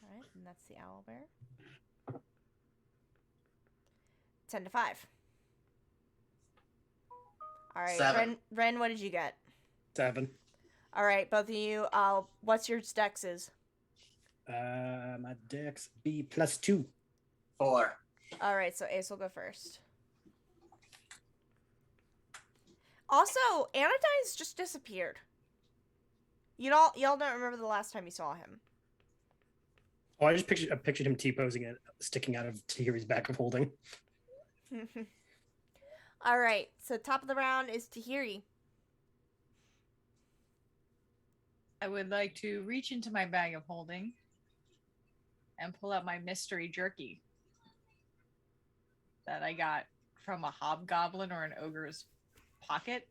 Alright, and that's the owl bear. 10 to 5. Alright, 7. Ren, what did you get? 7. Alright, both of you, what's your dexes? My dex B +2. 4. Alright, so Ace will go first. Also, Anodyne's just disappeared. Y'all don't remember the last time you saw him. Oh, I pictured him T-posing it, sticking out of Tahiri's back of holding. Alright, so top of the round is Tahiri. I would like to reach into my bag of holding and pull out my mystery jerky that I got from a hobgoblin or an ogre's pocket.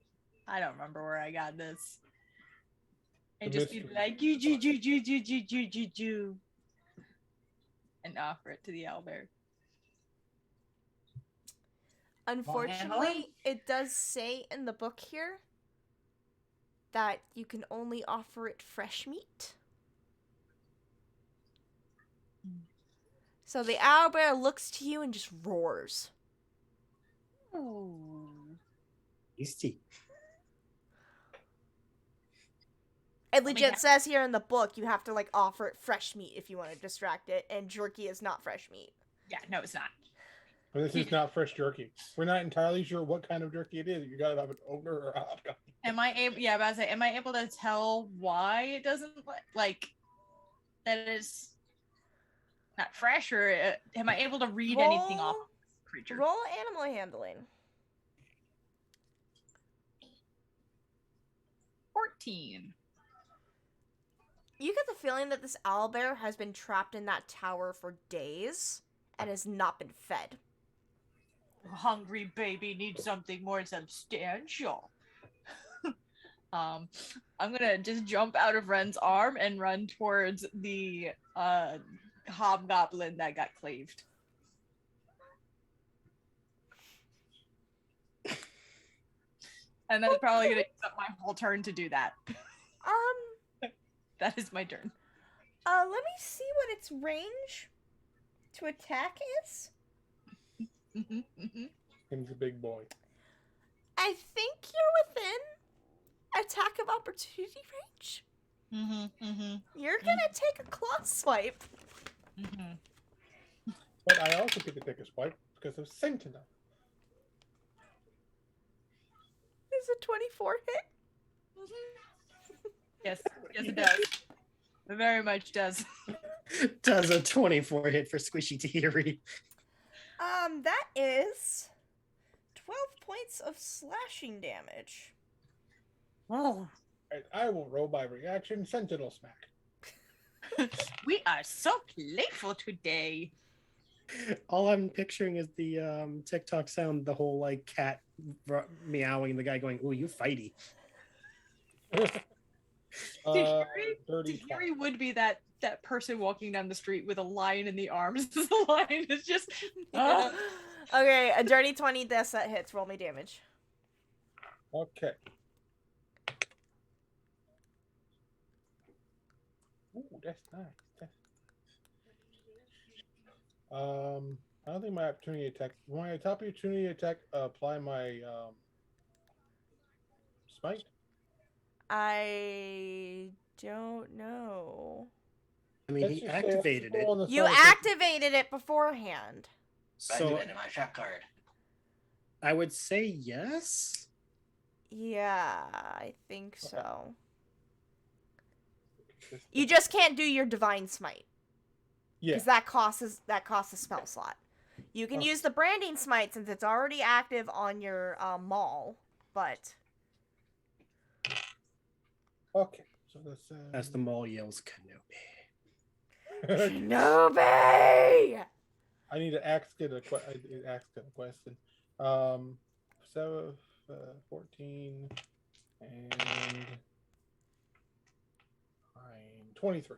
I don't remember where I got this. And The just be mystery. like, you, and offer it to the owlbear. Unfortunately, it does say in the book here that you can only offer it fresh meat. So the owlbear looks to you and just roars. Ooh. Tasty. It me legit guess. says here in the book you have to like offer it fresh meat if you want to distract it, and jerky is not fresh meat. Yeah, no, it's not. But this is not fresh jerky. We're not entirely sure what kind of jerky it is. You gotta have an ogre or a hobgoblin. Am I able? Yeah, but I was like, am I able to tell why it doesn't like that it's not fresh, or am I able to read anything off Roll- the creature? Roll animal handling. 14. You get the feeling that this owlbear has been trapped in that tower for days and has not been fed. Hungry baby needs something more substantial. I'm gonna just jump out of Ren's arm and run towards the hobgoblin that got claved. And that's probably gonna use up my whole turn to do that. That is my turn. Let me see what its range to attack is. He's a big boy. I think you're within attack of opportunity range. You're gonna take a claw swipe. But I also get to take a swipe because of Sentinel. Is a 24 hit? Yes, yes it does. It very much does. Does a 24 hit for Squishy Tahiri. That is 12 points of slashing damage. Oh, Right, I will roll by reaction Sentinel Smack. we are so playful today. All I'm picturing is the TikTok sound, the whole like cat meowing, and the guy going, "Ooh, you fighty." Dirty Tahiri 20. would be that person walking down the street with a lion in the arms. The lion is just. Okay, a dirty 20. That hits. Roll me damage. Okay. Ooh, that's nice. I don't think my opportunity attack. My top opportunity attack. Apply my smite. I don't know. I mean, Let's he just say activated it. on the You side, activated it beforehand. So Activated my trap card. I would say yes. Yeah, I think so. Just- You just can't do your divine smite Yeah. because that costs a spell slot. You can Okay. use the branding smite since it's already active on your maul, but Okay. So that's As the mall yells, Kenobi. Kenobi! I need to ask it a question. 7, 14, and 23.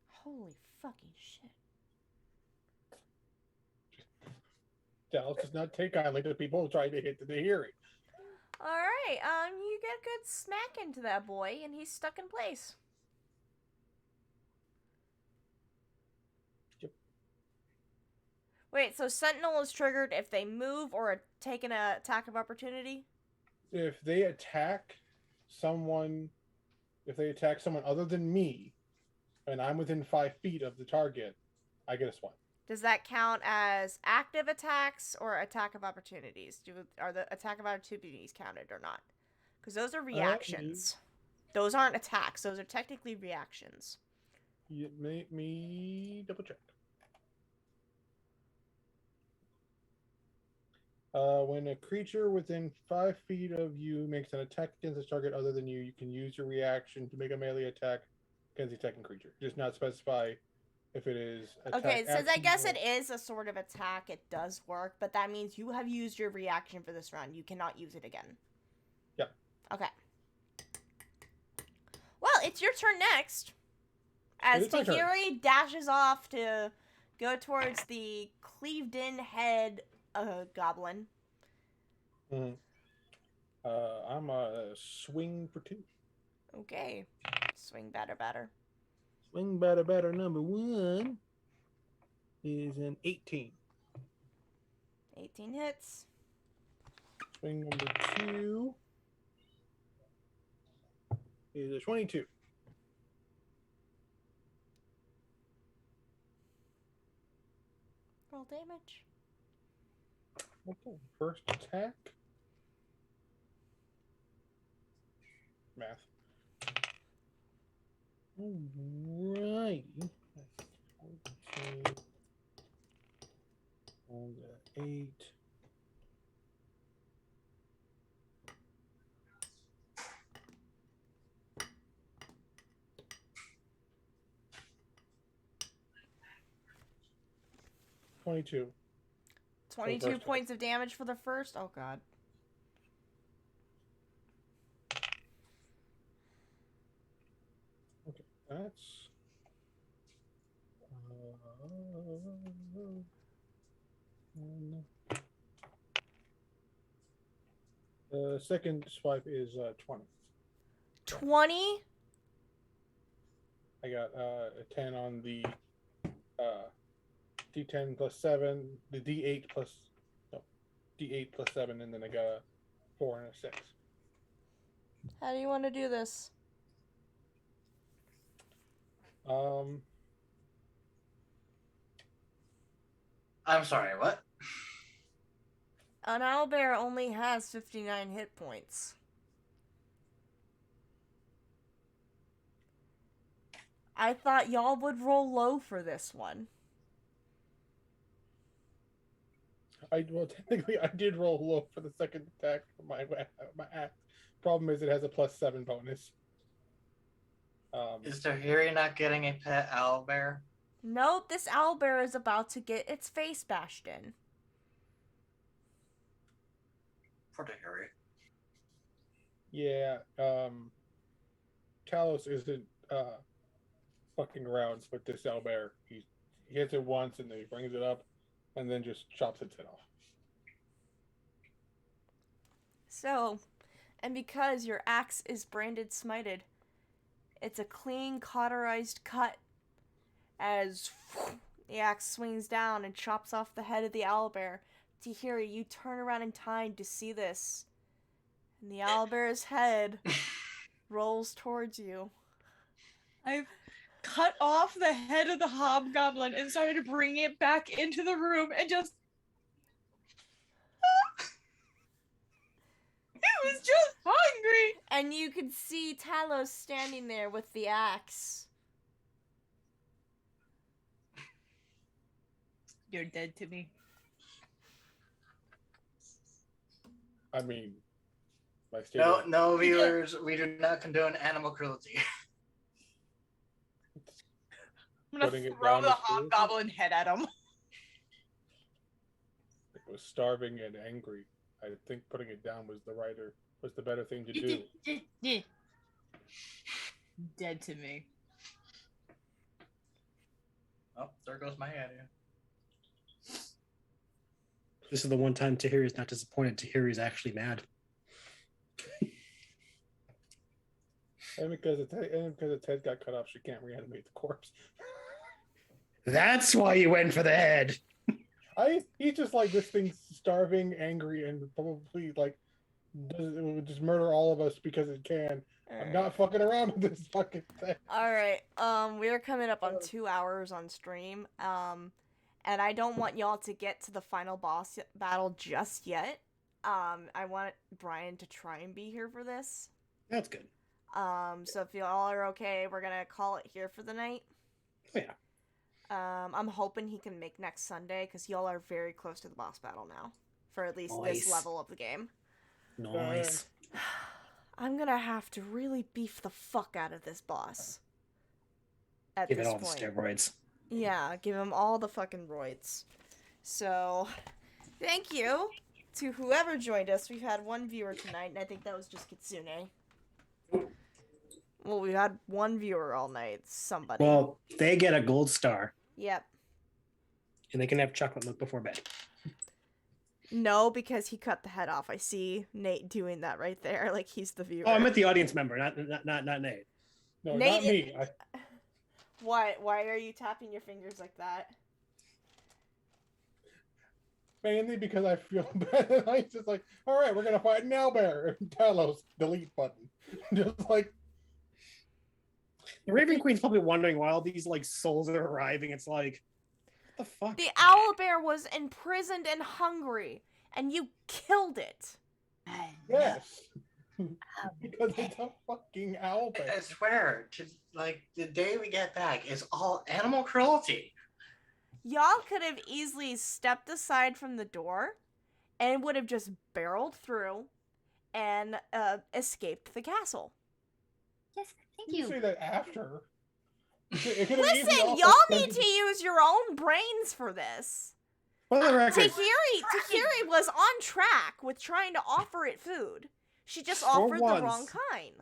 Holy fucking shit! Dallas does not take kindly to people trying to hit the hearing. All right, you get a good smack into that boy, and he's stuck in place. Yep. Wait, so Sentinel is triggered if they move or take an attack of opportunity? If they attack someone other than me, and I'm within 5 feet of the target, I get a swipe. Does that count as active attacks or attack of opportunities? Are the attack of opportunities counted or not? Because those are reactions. Those aren't attacks. Those are technically reactions. Make me double check. When a creature within 5 feet of you makes an attack against a target other than you, you can use your reaction to make a melee attack against the attacking creature. Just not specify if it is attack. Okay, since I action guess or- it is a sort of attack, it does work, but that means you have used your reaction for this round. You cannot use it again. Yep. Okay. Well, it's your turn next. As It is my turn. Tahiri dashes off to go towards the cleaved-in head goblin. Mhm. I'm a swing for 2. Okay. Swing batter. Swing batter number 1 is an 18. 18 hits. Swing number 2 is a 22. Roll damage. Okay, first attack. Math. Alrighty. That's 14. And 8. $22. 22 first points of damage for the first. Oh, God. Okay, that's. The second swipe is 20. 20? I got a 10 on the D10 plus 7, the D8 plus. No, D8 plus 7, and then I got a 4 and a 6. How do you want to do this? I'm sorry, what? An owlbear only has 59 hit points. I thought y'all would roll low for this one. Technically, I did roll low for the second attack for my axe. Problem is, it has a plus 7 bonus. Is Tahiri not getting a pet owlbear? Nope, this owlbear is about to get its face bashed in. Poor Tahiri. Yeah. Talos isn't fucking around with this owlbear. He hits it once and then he brings it up and then just chops its head off. So, and because your axe is branded smited, it's a clean, cauterized cut as the axe swings down and chops off the head of the owlbear. Tahiri, you turn around in time to see this, and the owlbear's head rolls towards you. I've cut off the head of the hobgoblin and started bringing it back into the room and just. It was just hungry. And you can see Talos standing there with the axe. You're dead to me. I mean, my state No, no, viewers, we do not condone animal cruelty. I'm gonna Putting it throw down the is cruelty? hobgoblin head at him. It was starving and angry. I think putting it down was the better thing to do. Dead to me. Oh, there goes my idea. This is the one time Tahiri's not disappointed. Tahiri's actually mad. And because its head got cut off, she can't reanimate the corpse. That's why you went for the head. He's just like, this thing's starving, angry, and probably like it would just murder all of us because it can. I'm not fucking around with this fucking thing. Alright, we're coming up on 2 hours on stream, and I don't want y'all to get to the final boss battle just yet. I want Brian to try and be here for this. That's good. So if y'all are okay, we're gonna call it here for the night. Yeah. I'm hoping he can make next Sunday, because y'all are very close to the boss battle now, for at least Nice. this level of the game. Nice. I'm gonna have to really beef the fuck out of this boss. At Give it this all the point. steroids. Yeah, give him all the fucking roids. So, thank you to whoever joined us. We've had one viewer tonight, and I think that was just Kitsune. Well, we had one viewer all night. Somebody. Well, they get a gold star, Yep. and they can have chocolate milk before bed. No, because he cut the head off. I see Nate doing that right there. Like, he's the viewer. Oh, I meant the audience member, not Nate. No, Nate not me. Why are you tapping your fingers like that? Mainly because I feel bad. I'm just like, all right, we're gonna fight an owlbear. Talos, delete button. Just like, The Raven Queen's probably wondering why all these like souls are arriving. It's like, what the fuck? The owlbear was imprisoned and hungry, and you killed it. yes, because it's a fucking owlbear. I swear, the day we get back is all animal cruelty. Y'all could have easily stepped aside from the door and would have just barreled through and escaped the castle. Yes, thank You you. say that after. It could've easily Listen, also y'all said- need to use your own brains for this. For the record, Tahiri was on track with trying to offer it food. She just offered the wrong once. kind.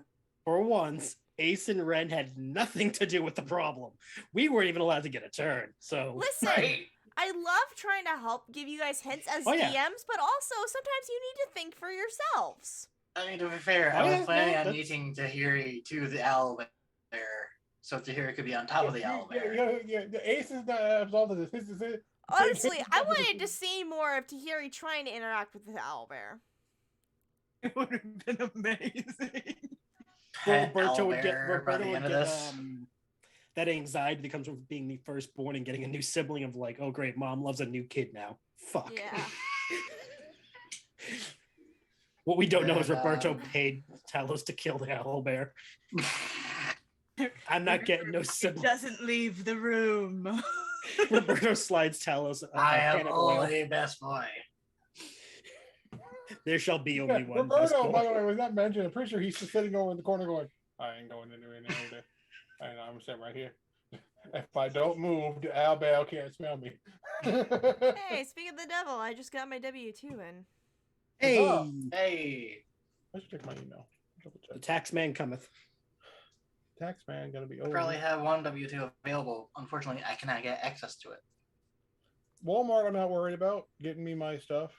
for once, Ace and Ren had nothing to do with the problem. We weren't even allowed to get a turn. So Listen, Right? I love trying to help give you guys hints as Oh, yeah. DMs, but also sometimes you need to think for yourselves. I mean, to be fair, Oh, I yeah, was planning no, on that's- meeting Tahiri to the owlbear, so Tahiri could be on top of the owlbear. Yeah, the Ace is not absolved of this. This is it. Honestly, I wanted to see more of Tahiri trying to interact with the owlbear. It would have been amazing. Pet Roberto would get, owlbear by Roberto the would end of get this. that anxiety that comes from being the firstborn and getting a new sibling of like, oh great, mom loves a new kid now. Fuck. Yeah. What we don't know is And, Roberto paid Talos to kill the owlbear. I'm not getting no It sibling. doesn't leave the room. Roberto slides Talos. I am can of oil. only best boy. There shall be Yeah, only one. best Roberto, boy. by the way, was not mentioned. I'm pretty sure he's just sitting over in the corner going, I ain't going anywhere now. I'm sitting right here. If I don't move, the owlbear can't smell me. Hey, speaking of the devil, I just got my W-2 in. Hey, Hey, I should check my email. Double the check. tax man cometh. tax man gonna be I over. probably have one W2 available. Unfortunately, I cannot get access to it. Walmart, I'm not worried about getting me my stuff.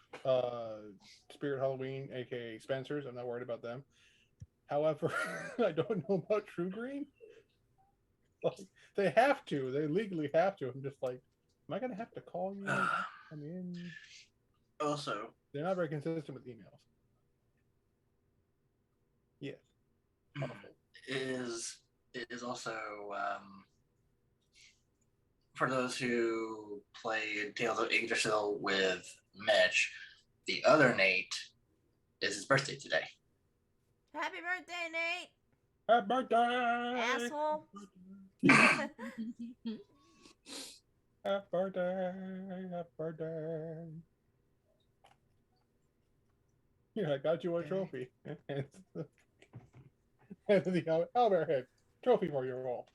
Spirit Halloween, aka Spencer's, I'm not worried about them. However, I don't know about True Green. Like, they have to. They legally have to. I'm just like, am I gonna have to call you? Come in. Also, They're not very consistent with emails. Yes. it is also for those who played Tales of Yggdrasil with Mitch, the other Nate is his birthday today. Happy birthday, Nate! Happy birthday! Asshole. Happy birthday! Happy birthday! Yeah, I got you a trophy. And the Albert head trophy for your wall.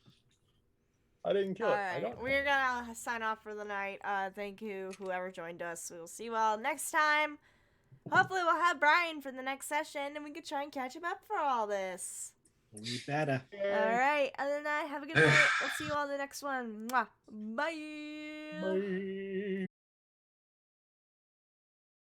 I didn't kill it. I Alright, don't. we're gonna sign off for the night. Thank you, whoever joined us. We'll see you all next time. Hopefully we'll have Brian for the next session and we can try and catch him up for all this. You better. Alright, other than that, have a good night. We'll see you all in the next one. Mwah. Bye! Bye.